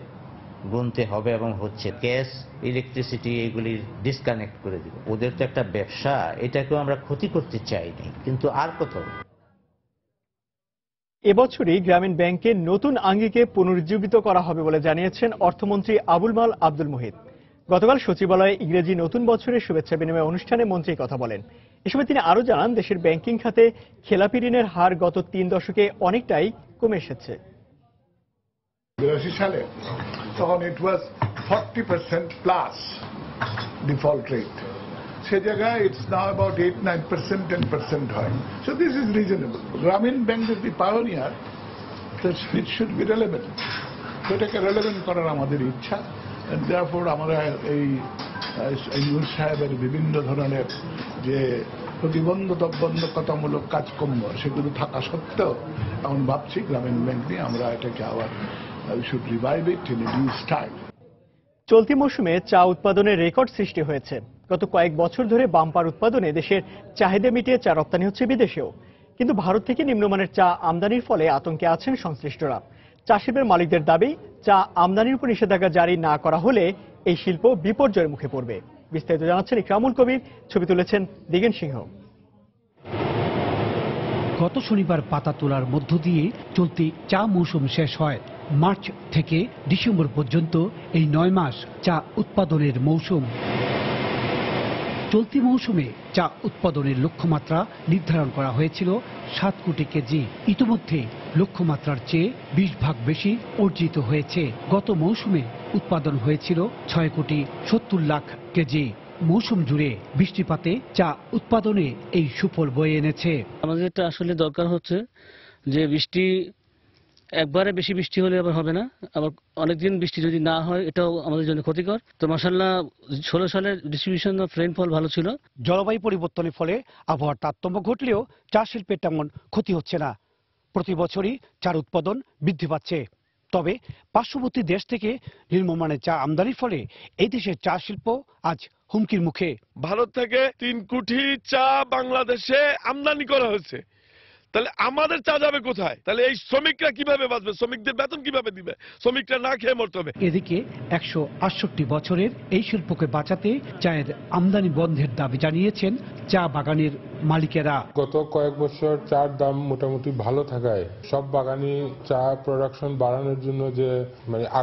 গুনতে হবে এবং হচ্ছে। গ্যাস, ইলেকট্রিসিটি এগুলি ডিসকানেক্ট করে দিব। ওদের তো একটা ব্যবসা, এটাকেও আমরা ক্ষতি করতে চাইনি, কিন্তু আর কত। এবছরই গ্রামীণ ব্যাংকে নতুন আঙ্গিকে পুনরুজ্জীবিত করা হবে বলে জানিয়েছেন অর্থমন্ত্রী আবুল মাল আব্দুল মুহিত। গতকাল সচিবালয়ে ইংরেজি নতুন বছরের শুভেচ্ছা বিনিময় অনুষ্ঠানে মন্ত্রী কথা বলেন। এ সময় তিনি আরও জানান, দেশের ব্যাংকিং খাতে খেলাপি ঋণের হার গত 3 দশকে অনেকটাই কমে এসেছে। 82 সালে তখন it was 40% plus default rate, সে জায়গায় ইটস নাও অ্যাবাউট 8-9%, 10% হয়। So this is reasonable. Grameen bank is the pioneer, it should be relevant. সেটাকে রেলেভেন্ট করার আমাদের ইচ্ছা। আমরা এই ইউনুস সাহেবের বিভিন্ন ধরনের যে প্রতিবন্ধকতামূলক কাজকর্ম সেগুলো থাকা সত্ত্বেও এখন ভাবছি গ্রামীণ ব্যাংক নিয়ে আমরা এটাকে আবার should revive it in a new style. চলতি মৌসুমে চা উৎপাদনের রেকর্ড সৃষ্টি হয়েছে। গত কয়েক বছর ধরে বাম্পার উৎপাদনে দেশের চাহিদা মিটিয়ে চা রপ্তানি হচ্ছে বিদেশেও। কিন্তু ভারত থেকে নিম্নমানের চা আমদানির ফলে আতঙ্কে আছেন সংশ্লিষ্টরা। চা শিল্পের মালিকদের দাবি, চা আমদানির উপর নিষেধাজ্ঞা জারি না করা হলে এই শিল্প বিপর্যয়ের মুখে পড়বে। বিস্তারিত জানাচ্ছেন ইকরামুল কবির, ছবি তুলেছেন দিগেন সিংহ। গত শনিবার পাতা তোলার মধ্য দিয়ে চলতি চা মৌসুম শেষ হয়। মার্চ থেকে ডিসেম্বর পর্যন্ত এই 9 মাস চা উৎপাদনের মৌসুম। চলতি মৌসুমে চা উৎপাদনের লক্ষ্যমাত্রা নির্ধারণ করা হয়েছিল 7 কোটি কেজি। ইতিমধ্যে লক্ষ্যমাত্রার চেয়ে 20 ভাগ বেশি অর্জিত হয়েছে। গত মৌসুমে উৎপাদন হয়েছিল 6 কোটি 70 লাখ কেজি। মৌসুম জুড়ে বৃষ্টিপাতে চা উৎপাদনে এই সুফল বয়ে এনেছে। আমাদের এটা আসলে দরকার হচ্ছে যে বৃষ্টি একবারে বেশি বৃষ্টি হলে আবার হবে না, আবার অনেকদিন বৃষ্টি যদি না হয় এটাও আমাদের জন্য ক্ষতিকর। তো মাশাআল্লাহ 16 সালের ডিস্ট্রিবিউশন অফ রেইনফল ভালো ছিল। জলবায়ু পরিবর্তনের ফলে আবহাওয়ার তারতম্য ঘটলেও চা শিল্পের তেমন ক্ষতি হচ্ছে না। প্রতি বছরই চার উৎপাদন বৃদ্ধি পাচ্ছে। তবে পার্শ্ববর্তী দেশ থেকে নিম্নমানের চা আমদানির ফলে এই দেশের চা শিল্প আজ হুমকির মুখে। ভারত থেকে 3 কোটি চা বাংলাদেশে আমদানি করা হয়েছে। তাহলে আমাদের চা যাবে কোথায়? তাহলে এই শ্রমিকরা কিভাবে বাঁচবে? শ্রমিকদের বেতন কিভাবে দিবে? শ্রমিকরা না খেয়ে মরতে হবে। এদিকে 168 বছরের এই শিল্পকে বাঁচাতে চায়ের আমদানি বন্ধের দাবি জানিয়েছেন চা বাগানের মালিকেরা। গত কয়েক বছর চার দাম মোটামুটি ভালো থাকায় সব বাগানি চা প্রোডাকশন বাড়ানোর জন্য যে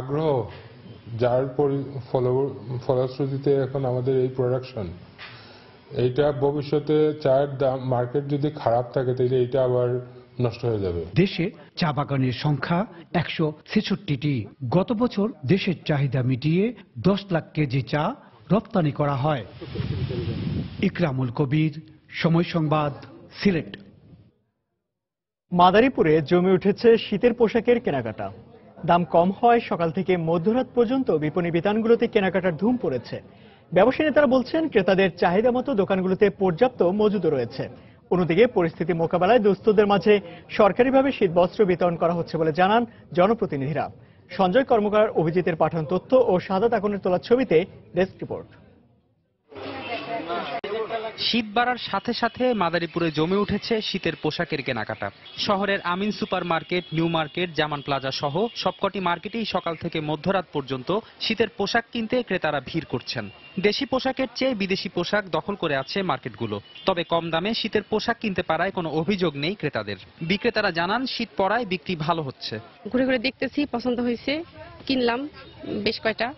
আগ্রহ, যার ফলশ্রুতিতে এখন আমাদের এই প্রোডাকশন, এইটা ভবিষ্যতে চায়ের দাম মার্কেট যদি খারাপ থাকে তাহলে এটা আবার নষ্ট হয়ে যাবে। দেশে চা বাগানের সংখ্যা 166টি। গত বছর দেশের চাহিদা মিটিয়ে 10 লাখ কেজি চা রপ্তানি করা হয়। ইকরামুল কবির, সময় সংবাদ, সিলেট। মাদারীপুরে জমে উঠেছে শীতের পোশাকের কেনাকাটা। দাম কম হয় সকাল থেকে মধ্যরাত পর্যন্ত বিপণী বিতানগুলোতে কেনাকাটার ধুম পড়েছে। ব্যবসায়ী নেতারা বলছেন ক্রেতাদের চাহিদা মতো দোকানগুলোতে পর্যাপ্ত মজুদ রয়েছে। অন্যদিকে পরিস্থিতি মোকাবেলায় দুস্থদের মাঝে সরকারিভাবে শীতবস্ত্র বিতরণ করা হচ্ছে বলে জানান জনপ্রতিনিধিরা। সঞ্জয় কর্মকার, অভিজিতের পাঠানো তথ্য ও সাদাত আকনের তোলা ছবিতে ডেস্ক রিপোর্ট। শীত বাড়ার সাথে সাথে মাদারীপুরে জমে উঠেছে শীতের পোশাকের কেনাকাটা। শহরের আমিন সুপার মার্কেট, নিউ মার্কেট, জামান প্লাজা সহ সবকটি মার্কেটেই সকাল থেকে মধ্যরাত পর্যন্ত শীতের পোশাক কিনতে ক্রেতারা ভিড় করছেন। দেশি পোশাকের চেয়ে বিদেশি পোশাক দখল করে আছে মার্কেটগুলো। তবে কম দামে শীতের পোশাক কিনতে পারায় কোনো অভিযোগ নেই ক্রেতাদের। বিক্রেতারা জানান শীত পড়ায় বিক্রি ভালো হচ্ছে। ঘুরে ঘুরে দেখতেছি, পছন্দ হয়েছে, কিনলাম বেশ কয়টা।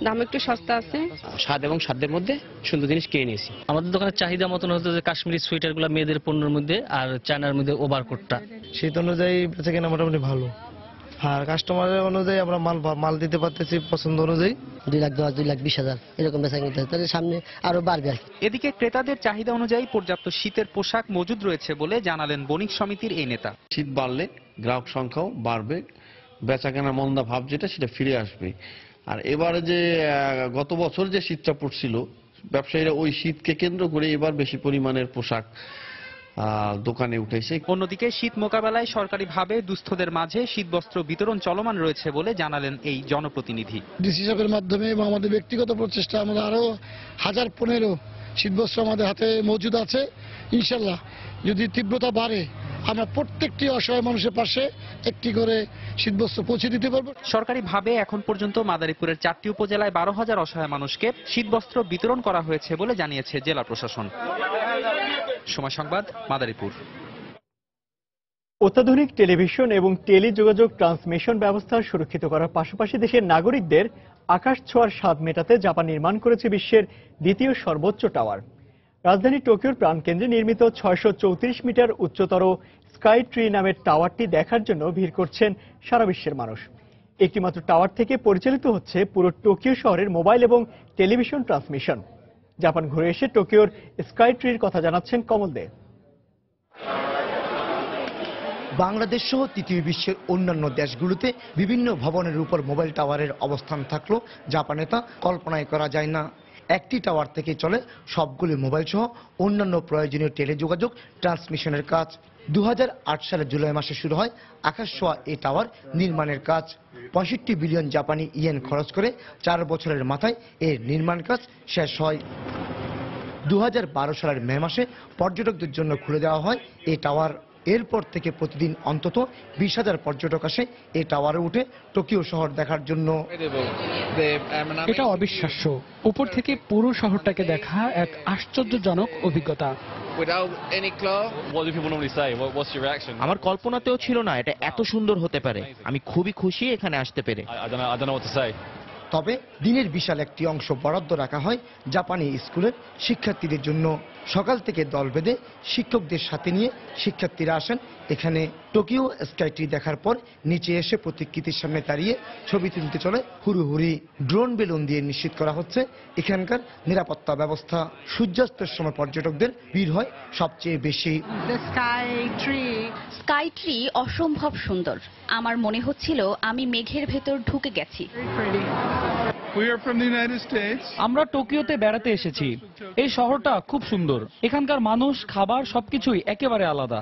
দাম একটু সস্তা আছে, স্বাদ এবং সাধ্যের মধ্যে সুন্দর জিনিস কিনে নিয়েছি। আমাদের দোকানের চাহিদা মতন হচ্ছে যে কাশ্মীরি সোয়েটারগুলো মেয়েদের পণ্যের মধ্যে, আর চায়নার মধ্যে ওভারকোটটা। শীত অনুযায়ী বেচা কেনা মোটামুটি ভালো, আর কাস্টমারের অনুযায়ী আমরা মাল দিতে পারতেছি পছন্দ অনুযায়ী। 2,10,000 2,20,000 এরকম বেচা কিনতে, তাহলে সামনে আরো বাড়বে। এদিকে ক্রেতাদের চাহিদা অনুযায়ী পর্যাপ্ত শীতের পোশাক মজুদ রয়েছে বলে জানালেন বণিক সমিতির এই নেতা। শীত বাড়লে গ্রাহক সংখ্যাও বাড়বে, বেচা কেনা মন্দা ভাব যেটা সেটা ফিরে আসবে। আর এবারে যে গত বছর যে শীতটা পড়ছিল, ব্যবসায়ীরা ওই শীতকে কেন্দ্র করে এবার বেশি পরিমাণের পোশাক দোকানে উঠেছে। অন্যদিকে শীত মোকাবেলায় সরকারিভাবে দুস্থদের মাঝে শীতবস্ত্র বিতরণ চলমান রয়েছে বলে জানালেন এই জনপ্রতিনিধি। ডিসি সাহেবের মাধ্যমে এবং আমাদের ব্যক্তিগত প্রচেষ্টা আমরা আরো 1015 শীতবস্ত্র আমাদের হাতে মজুদ আছে। ইনশাল্লাহ যদি তীব্রতা বাড়ে আমরা প্রত্যেকটি অসহায় মানুষের পাশে একটি করে শীতবস্ত্র পৌঁছে দিতে পারবো। সরকারিভাবে এখন পর্যন্ত মাদারীপুরের 4টি উপজেলায় 12,000 অসহায় মানুষকে শীতবস্ত্র বিতরণ করা হয়েছে বলে জানিয়েছে জেলা প্রশাসন। সময় সংবাদ, মাদারীপুর। অত্যাধুনিক টেলিভিশন এবং টেলিযোগাযোগ ট্রান্সমিশন ব্যবস্থা সুরক্ষিত করার পাশাপাশি দেশের নাগরিকদের আকাশ ছোঁয়ার স্বাদ মেটাতে জাপান নির্মাণ করেছে বিশ্বের দ্বিতীয় সর্বোচ্চ টাওয়ার। রাজধানী টোকিওর প্রাণকেন্দ্রে নির্মিত 634 মিটার উচ্চতর স্কাই ট্রি নামের টাওয়ারটি দেখার জন্য ভিড় করছেন সারা বিশ্বের মানুষ। একটিমাত্র টাওয়ার থেকে পরিচালিত হচ্ছে পুরো টোকিও শহরের মোবাইল এবং টেলিভিশন ট্রান্সমিশন। জাপান ঘুরে এসে টোকিওর স্কাই ট্রির কথা জানাচ্ছেন কমল দে। বাংলাদেশ সহ তৃতীয় বিশ্বের অন্যান্য দেশগুলোতে বিভিন্ন ভবনের উপর মোবাইল টাওয়ারের অবস্থান থাকলেও জাপানে তা কল্পনাই করা যায় না। একটি টাওয়ার থেকে চলে সবগুলি মোবাইল সহ অন্যান্য প্রয়োজনীয় টেলিযোগাযোগ ট্রান্সমিশনের কাজ। 2008 সালের জুলাই মাসে শুরু হয় আকাশ ছোঁয়া এই টাওয়ার নির্মাণের কাজ। 65 বিলিয়ন জাপানি ইয়েন খরচ করে 4 বছরের মাথায় এর নির্মাণ কাজ শেষ হয়। 2012 সালের মে মাসে পর্যটকদের জন্য খুলে দেওয়া হয় এই টাওয়ার। এরপর থেকে প্রতিদিন অন্তত 20,000 পর্যটক আসে এই টাওয়ারে উঠে টোকিও শহর দেখার জন্য। এটা অবিশ্বাস্য। উপর থেকে পুরো শহরটাকে দেখা এক আশ্চর্যজনক অভিজ্ঞতা। আমার কল্পনাতেও ছিল না এটা এত সুন্দর হতে পারে। আমি খুবই খুশি এখানে আসতে পেরে। তবে দিনের বিশাল একটি অংশ বরাদ্দ রাখা হয় জাপানি স্কুলের শিক্ষার্থীদের জন্য। সকাল থেকে দল বেঁধে শিক্ষকদের সাথে নিয়ে শিক্ষার্থীরা আসেন এখানে। টোকিও স্কাইট্রি দেখার পর নিচে এসে প্রতিকৃতির সামনে দাঁড়িয়ে ছবি তুলতে চলে হুড়োহুড়ি। ড্রোন বেলুন দিয়ে নিশ্চিত করা হচ্ছে এখানকার নিরাপত্তা ব্যবস্থা। সূর্যাস্তের সময় পর্যটকদের ভিড় হয় সবচেয়ে বেশি। স্কাই ট্রি অসম্ভব সুন্দর। আমার মনে হচ্ছিল আমি মেঘের ভেতর ঢুকে গেছি। আমরা টোকিওতে বেড়াতে এসেছি। এই শহরটা খুব সুন্দর। এখানকার মানুষ, খাবার সবকিছুই একেবারে আলাদা।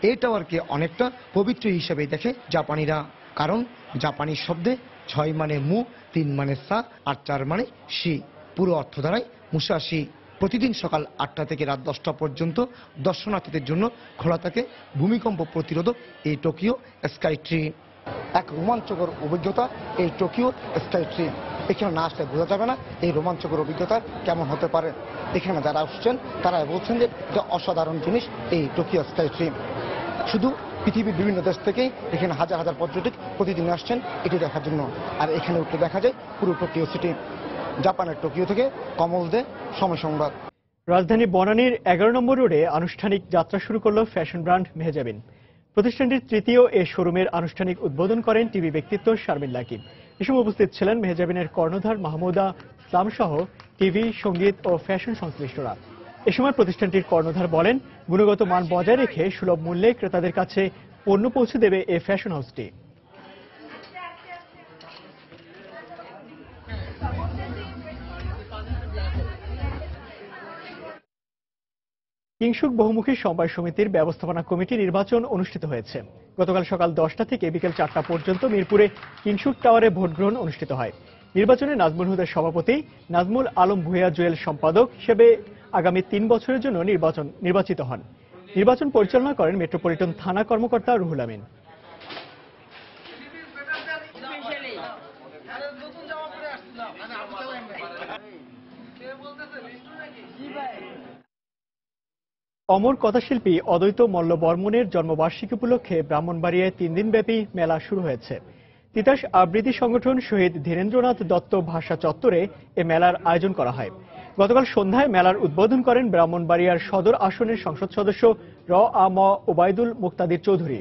এই টাওয়ারকে অনেকটা পবিত্র হিসেবে দেখে জাপানিরা, কারণ জাপানি শব্দে 6 মানে মু, 3 মানে সা আর 4 মানে শি। পুরো অর্থ দাঁড়ায় মুসাশি। প্রতিদিন সকাল 8টা থেকে রাত 10টা পর্যন্ত দর্শনার্থীদের জন্য খোলা থাকে ভূমিকম্প প্রতিরোধক এই টোকিও স্কাই ট্রি। এক রোমাঞ্চকর অভিজ্ঞতা এই টোকিও স্কাই ট্রি। এখানে না আসলে বোঝা যাবে না এই রোমাঞ্চকর অভিজ্ঞতা কেমন হতে পারে। এখানে যারা আসছেন তারা বলছেন যে এটা অসাধারণ জিনিস এই টোকিও স্কাই ট্রি। শুধু পৃথিবীর বিভিন্ন দেশ থেকে এখানে হাজার হাজার পর্যটক প্রতিদিন আসছেন এটি দেখার জন্য। আর এখানে উঠলে দেখা যায় পুরো টোকিও সিটি। জাপানের টোকিও থেকে কমল দে, সময় সংবাদ। রাজধানী বনানীর 11 নম্বর রোডে আনুষ্ঠানিক যাত্রা শুরু করল ফ্যাশন ব্র্যান্ড মেহজাবিন। প্রতিষ্ঠানটির তৃতীয় এ শোরুমের আনুষ্ঠানিক উদ্বোধন করেন টিভি ব্যক্তিত্ব শারমিন লাকিব। এ সময় উপস্থিত ছিলেন মেহজাবিনের কর্ণধার মাহমুদা ইসলাম সহ টিভি, সঙ্গীত ও ফ্যাশন সংশ্লিষ্টরা। এ সময় প্রতিষ্ঠানটির কর্ণধার বলেন, গুণগত মান বজায় রেখে সুলভ মূল্যে ক্রেতাদের কাছে পণ্য পৌঁছে দেবে এই ফ্যাশন হাউসটি। কিংসুক বহুমুখী সমবায় সমিতির ব্যবস্থাপনা কমিটি নির্বাচন অনুষ্ঠিত হয়েছে। গতকাল সকাল 10টা থেকে বিকেল 4টা পর্যন্ত মিরপুরে কিংসুক টাওয়ারে ভোট গ্রহণ অনুষ্ঠিত হয়। নির্বাচনে নাজমুল হুদার সভাপতি, নাজমুল আলম ভূঁইয়া জুয়েল সম্পাদক হিসেবে আগামী 3 বছরের জন্য নির্বাচিত হন। নির্বাচন পরিচালনা করেন মেট্রোপলিটন থানা কর্মকর্তা রুহুল আমিন। অমর কথাশিল্পী অদ্বৈত মল্ল বর্মনের জন্মবার্ষিকী উপলক্ষে ব্রাহ্মণবাড়িয়ায় 3 দিনব্যাপী মেলা শুরু হয়েছে। তিতাস আবৃত্তি সংগঠন শহীদ ধীরেন্দ্রনাথ দত্ত ভাষা চত্বরে এ মেলার আয়োজন করা হয়। গতকাল সন্ধ্যায় মেলার উদ্বোধন করেন ব্রাহ্মণবাড়িয়ার সদর আসনের সংসদ সদস্য আ.ম. ওবায়দুল মুক্তাদির চৌধুরী।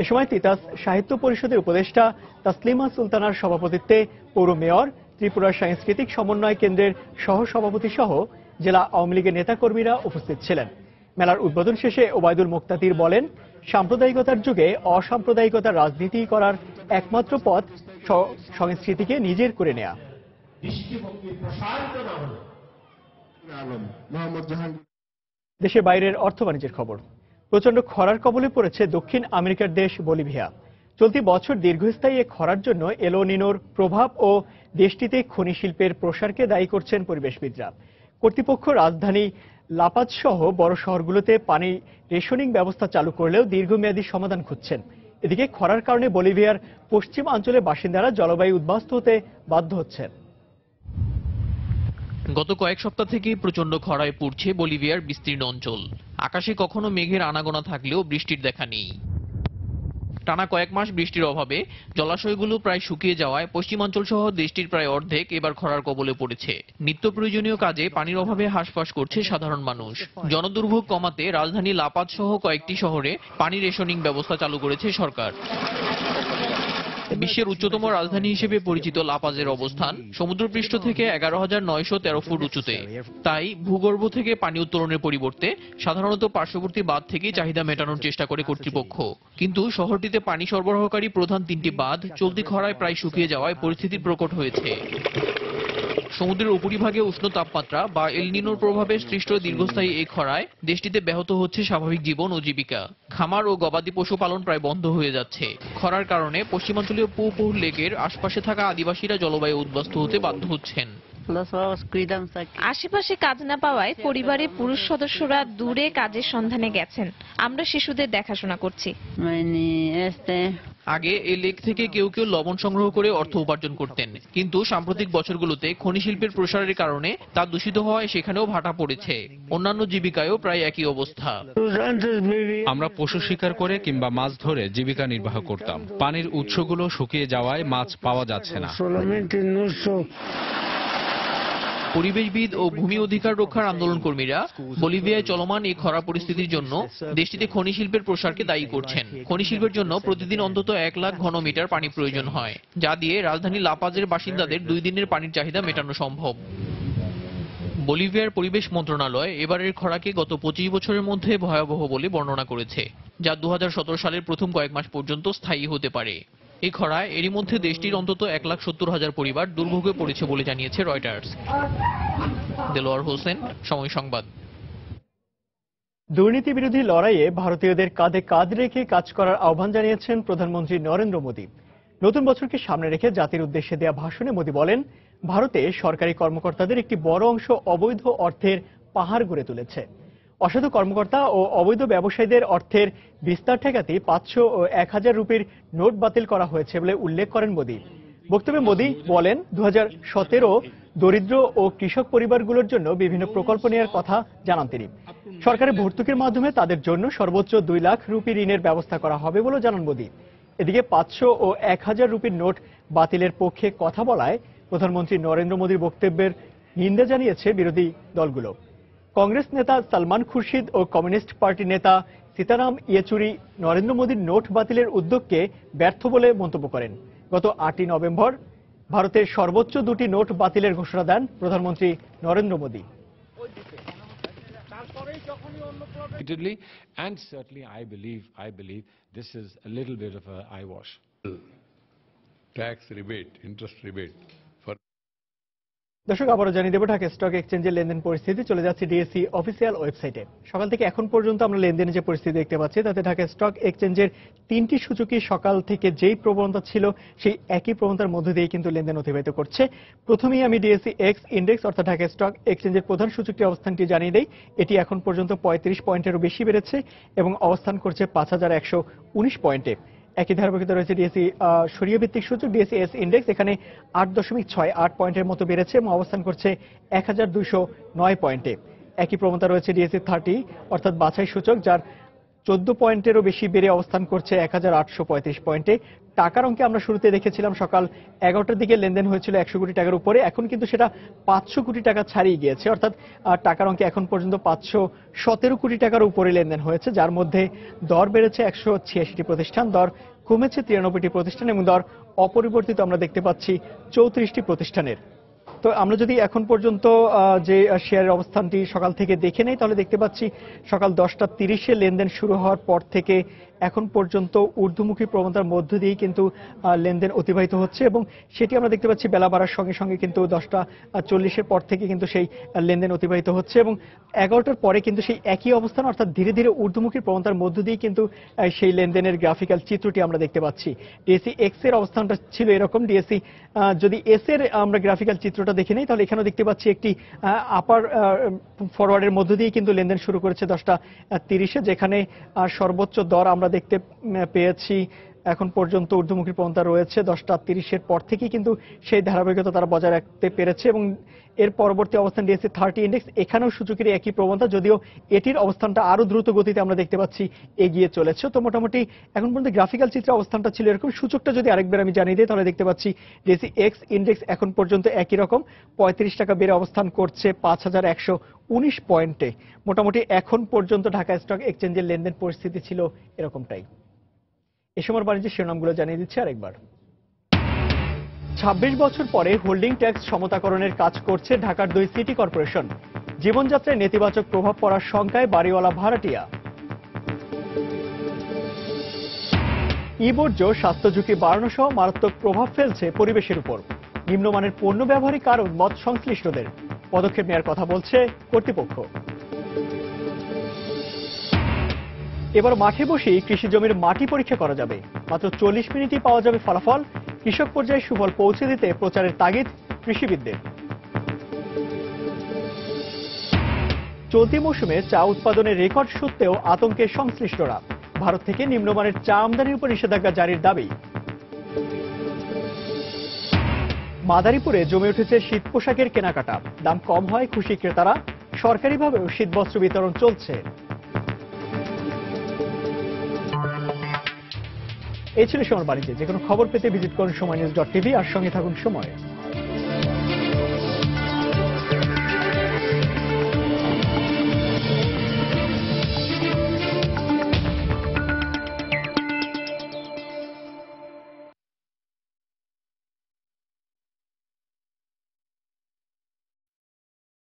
এ সময় তিতাস সাহিত্য পরিষদের উপদেষ্টা তাসলিমা সুলতানার সভাপতিত্বে পৌর মেয়র, ত্রিপুরা সাংস্কৃতিক সমন্বয় কেন্দ্রের সহ সভাপতি সহ জেলা আওয়ামী লীগের নেতাকর্মীরা উপস্থিত ছিলেন। মেলার উদ্বোধন শেষে ওবায়দুল মুক্তাদির বলেন, সাম্প্রদায়িকতার যুগে অসাম্প্রদায়িকতার রাজনীতি করার একমাত্র পথ সংস্কৃতিকে নিজের করে নেয়া। দেশে বাইরের অর্থ বাণিজ্যের খবর। প্রচন্ড খরার কবলে পড়েছে দক্ষিণ আমেরিকার দেশ বলিভিয়া। চলতি বছর দীর্ঘস্থায়ী এ খরার জন্য এলো নিনোর প্রভাব ও দেশটিতে খনি শিল্পের প্রসারকে দায়ী করছেন পরিবেশবিদরা। কর্তৃপক্ষ রাজধানী লাপাজ সহ বড় শহরগুলোতে পানি রেশনিং ব্যবস্থা চালু করলেও দীর্ঘমেয়াদী সমাধান খুঁজছেন। এদিকে খরার কারণে বলিভিয়ার পশ্চিম অঞ্চলের বাসিন্দারা জলবায়ু উদ্বাস্তু হতে বাধ্য হচ্ছেন। গত কয়েক সপ্তাহ থেকে প্রচন্ড খরায় পড়ছে বলিভিয়ার বিস্তীর্ণ অঞ্চল। আকাশে কখনো মেঘের আনাগোনা থাকলেও বৃষ্টির দেখা নেই। টানা কয়েক মাস বৃষ্টির অভাবে জলাশয়গুলো প্রায় শুকিয়ে যাওয়ায় পশ্চিমাঞ্চল সহ দেশটির প্রায় অর্ধেক এবার খরার কবলে পড়েছে। নিত্য প্রয়োজনীয় কাজে পানির অভাবে হাঁসফাঁস করছে সাধারণ মানুষ। জনদুর্ভোগ কমাতে রাজধানী লাপাজ সহ কয়েকটি শহরে পানি রেশনিং ব্যবস্থা চালু করেছে সরকার। বিশ্বের উচ্চতম রাজধানী হিসেবে পরিচিত লাপাজের অবস্থান সমুদ্রপৃষ্ঠ থেকে 11,913 ফুট উঁচুতে। তাই ভূগর্ভ থেকে পানি উত্তোলনের পরিবর্তে সাধারণত পার্শ্ববর্তী বাঁধ থেকেই চাহিদা মেটানোর চেষ্টা করে কর্তৃপক্ষ। কিন্তু শহরটিতে পানি সরবরাহকারী প্রধান 3টি বাঁধ চলতি খরায় প্রায় শুকিয়ে যাওয়ায় পরিস্থিতি প্রকট হয়েছে। সমুদ্রের উপরিভাগে উষ্ণ তাপমাত্রা বা এল নিনোর প্রভাবে সৃষ্ট দীর্ঘস্থায়ী এই খরায় দেশটিতে ব্যাহত হচ্ছে স্বাভাবিক জীবন ও জীবিকা। খামার ও গবাদি পশুপালন প্রায় বন্ধ হয়ে যাচ্ছে। খরার কারণে পশ্চিমাঞ্চলীয় পু লেকের আশপাশে থাকা আদিবাসীরা জলবায়ু উদ্বাস্তু হতে বাধ্য হচ্ছেন। আশেপাশে কাজ না পাওয়ায় পরিবারের পুরুষ সদস্যরা দূরে কাজের সন্ধানে গেছেন। আমরা শিশুদের দেখাশোনা করছি। আগে এই লেক থেকে কেউ কেউ লবণ সংগ্রহ করে অর্থ উপার্জন করতেন, কিন্তু সাম্প্রতিক বছরগুলোতে খনি শিল্পের প্রসারের কারণে তা দূষিত হওয়ায় সেখানেও ভাটা পড়েছে। অন্যান্য জীবিকায়ও প্রায় একই অবস্থা। আমরা পশু শিকার করে কিংবা মাছ ধরে জীবিকা নির্বাহ করতাম। পানির উৎসগুলো শুকিয়ে যাওয়ায় মাছ পাওয়া যাচ্ছে না। পরিবেশবিদ ও ভূমি অধিকার রক্ষার আন্দোলন কর্মীরা বলিভিয়ায় চলমান এই খরা পরিস্থিতির জন্য দেশটিতে খনি শিল্পের প্রসারকে দায়ী করছেন। খনি শিল্পের জন্য প্রতিদিন অন্তত 1 লাখ ঘনমিটার পানি প্রয়োজন হয়, যা দিয়ে রাজধানী লাপাজের বাসিন্দাদের 2 দিনের পানির চাহিদা মেটানো সম্ভব। বলিভিয়ার পরিবেশ মন্ত্রণালয় এবারের খরাকে গত 25 বছরের মধ্যে ভয়াবহ বলে বর্ণনা করেছে, যা 2017 সালের প্রথম কয়েক মাস পর্যন্ত স্থায়ী হতে পারে। এই খরায় এরই মধ্যে দেশটির অন্তত 1,70,000 পরিবার দুর্ভোগে পড়েছে বলে জানিয়েছে রয়টার্স। দেলোয়ার হোসেন, সময় সংবাদ। দুর্নীতি বিরোধী লড়াইয়ে ভারতীয়দের কাঁধে কাঁধ রেখে কাজ করার আহ্বান জানিয়েছেন প্রধানমন্ত্রী নরেন্দ্র মোদী। নতুন বছরকে সামনে রেখে জাতির উদ্দেশ্যে দেয়া ভাষণে মোদী বলেন, ভারতে সরকারি কর্মকর্তাদের একটি বড় অংশ অবৈধ অর্থের পাহাড় গড়ে তুলেছে। অসাধু কর্মকর্তা ও অবৈধ ব্যবসায়ীদের অর্থের বিস্তার ঠেকাতে 500 ও 1000 রুপির নোট বাতিল করা হয়েছে বলে উল্লেখ করেন মোদি। বক্তব্যে মোদি বলেন 2017 দরিদ্র ও কৃষক পরিবারগুলোর জন্য বিভিন্ন প্রকল্প নেওয়ার কথা জানান তিনি। সরকারের ভর্তুকির মাধ্যমে তাদের জন্য সর্বোচ্চ 2 লাখ রুপি ঋণের ব্যবস্থা করা হবে বলে জানান মোদি। এদিকে 500 ও 1000 রুপির নোট বাতিলের পক্ষে কথা বলায় প্রধানমন্ত্রী নরেন্দ্র মোদীর বক্তব্যের নিন্দা জানিয়েছে বিরোধী দলগুলো। কংগ্রেস নেতা সালমান খুরশিদ ও কমিউনিস্ট পার্টি নেতা সীতারাম ইয়েচুরি নরেন্দ্র মোদীর নোট বাতিলের উদ্যোগকে ব্যর্থ বলে মন্তব্য করেন। গত 8ই নভেম্বর ভারতের সর্বোচ্চ 2টি নোট বাতিলের ঘোষণা দেন প্রধানমন্ত্রী Narendra Modi. And certainly I believe this is a little bit of a eyewash. Tax rebate, interest rebate. দর্শক, আবারও জানিয়ে দেব ঢাকা স্টক এক্সচেঞ্জের লেনদেন পরিস্থিতি। চলে যাচ্ছে ডিএসসি অফিসিয়াল ওয়েবসাইটে। সকাল থেকে এখন পর্যন্ত আমরা লেনদেনের যে পরিস্থিতি দেখতে পাচ্ছি তাতে ঢাকা স্টক এক্সচেঞ্জের 3টি সূচকই সকাল থেকে যেই প্রবণতা ছিল সেই একই প্রবণতার মধ্য দিয়ে কিন্তু লেনদেন অতিবাহিত করছে। প্রথমেই আমি ডিএসসি এক্স ইন্ডেক্স অর্থাৎ ঢাকা স্টক এক্সচেঞ্জের প্রধান সূচকটির অবস্থানটি জানিয়ে দেই। এটি এখন পর্যন্ত 35 পয়েন্টেরও বেশি বেড়েছে এবং অবস্থান করছে 5119 পয়েন্টে। একই ধারাবাহিকতা রয়েছে ডিএসসি সরিয়ে ভিত্তিক সূচক ডিএসসি এস ইন্ডেক্স, এখানে 8.68 পয়েন্টের মতো বেড়েছে এবং অবস্থান করছে 1209 পয়েন্টে। একই প্রবণতা রয়েছে ডিএসসি 30 অর্থাৎ বাছাই সূচক, যার 14 পয়েন্টেরও বেশি বেড়ে অবস্থান করছে 1835 পয়েন্টে। টাকার অঙ্কে আমরা শুরুতে দেখেছিলাম সকাল 11টার দিকে লেনদেন হয়েছিল 100 কোটি টাকার উপরে, এখন কিন্তু সেটা 500 কোটি টাকা ছাড়িয়ে গিয়েছে, অর্থাৎ টাকার অঙ্কে এখন পর্যন্ত 517 কোটি টাকার উপরে লেনদেন হয়েছে, যার মধ্যে দর বেড়েছে 186টি প্রতিষ্ঠান, দর কমেছে 93টি প্রতিষ্ঠান এবং দর অপরিবর্তিত আমরা দেখতে পাচ্ছি 34টি প্রতিষ্ঠানের। তো আমরা যদি এখন পর্যন্ত যে শেয়ারের অবস্থানটি সকাল থেকে দেখে নেই তাহলে দেখতে পাচ্ছি সকাল 10:30 লেনদেন শুরু হওয়ার পর থেকে এখন পর্যন্ত ঊর্ধ্বমুখী প্রবণতার মধ্য দিয়েই কিন্তু লেনদেন অতিবাহিত হচ্ছে এবং সেটি আমরা দেখতে পাচ্ছি বেলা বাড়ার সঙ্গে সঙ্গে কিন্তু 10:40 পর থেকে কিন্তু সেই লেনদেন অতিবাহিত হচ্ছে এবং 11টার পরে কিন্তু সেই একই অবস্থান অর্থাৎ ধীরে ধীরে ঊর্ধ্বমুখী প্রবণতার মধ্য দিয়ে কিন্তু সেই লেনদেনের গ্রাফিক্যাল চিত্রটি আমরা দেখতে পাচ্ছি। ডিএসসি এক্স এর অবস্থানটা ছিল এরকম। ডিএসসি যদি এস এর আমরা গ্রাফিক্যাল চিত্রটা দেখে নিই তাহলে এখানেও দেখতে পাচ্ছি একটি আপার ফরওয়ার্ডের মধ্য দিয়ে কিন্তু লেনদেন শুরু করেছে 10:30, যেখানে সর্বোচ্চ দর আমরা দেখতে পেয়েছি এখন পর্যন্ত ঊর্ধ্বমুখী প্রবণতা রয়েছে 10:30 পর থেকেই কিন্তু সেই ধারাবাহিকতা তারা বজায় রাখতে পেরেছে এবং এর পরবর্তী অবস্থান ডিএসসি 30 ইন্ডেক্স, এখানেও সূচকের একই প্রবণতা, যদিও এটির অবস্থানটা আরো দ্রুত গতিতে আমরা দেখতে পাচ্ছি এগিয়ে চলেছে। তো মোটামুটি এখন পর্যন্ত গ্রাফিক্যাল চিত্রের অবস্থানটা ছিল এরকম। সূচকটা যদি আরেকবার আমি জানিয়ে দিই তাহলে দেখতে পাচ্ছি ডিএসসি এক্স ইন্ডেক্স এখন পর্যন্ত একই রকম 35 টাকা বেড়ে অবস্থান করছে 5119 পয়েন্টে। মোটামুটি এখন পর্যন্ত ঢাকা স্টক এক্সচেঞ্জের লেনদেন পরিস্থিতি ছিল এরকমটাই। এ সময় বাণিজ্যের শিরোনামগুলো জানিয়ে দিচ্ছে আরেকবার। 26 বছর পরে হোল্ডিং ট্যাক্স সমতাকরণের কাজ করছে ঢাকার 2 সিটি কর্পোরেশন। জীবনযাত্রায় নেতিবাচক প্রভাব পড়ার শঙ্কায় বাড়িওয়ালা ভাড়াটিয়া। ই-বর্জ্য স্বাস্থ্য ঝুঁকি বাড়ানো সহ মারাত্মক প্রভাব ফেলছে পরিবেশের উপর। নিম্নমানের পণ্য ব্যবহারই কারণ মত সংশ্লিষ্টদের। পদক্ষেপ নেওয়ার কথা বলছে কর্তৃপক্ষ। এবার মাঠে বসেই কৃষি জমির মাটি পরীক্ষা করা যাবে। মাত্র 40 মিনিটই পাওয়া যাবে ফলাফল। কৃষক পর্যায়ে সুফল পৌঁছে দিতে প্রচারের তাগিদ কৃষিবিদদের। চলতি মৌসুমে চা উৎপাদনের রেকর্ড সত্ত্বেও আতঙ্কে সংশ্লিষ্টরা। ভারত থেকে নিম্নমানের চা আমদানির উপর নিষেধাজ্ঞা জারির দাবি। মাদারীপুরে জমে উঠেছে শীত পোশাকের কেনাকাটা। দাম কম হয় খুশি ক্রেতারা। সরকারিভাবেও শীতবস্ত্র বিতরণ চলছে। এই ছিল সময় বাণিজ্যে। যে কোনো খবর পেতে ভিজিট করুন সময়নিউজ.tv আর সঙ্গে থাকুন সময়।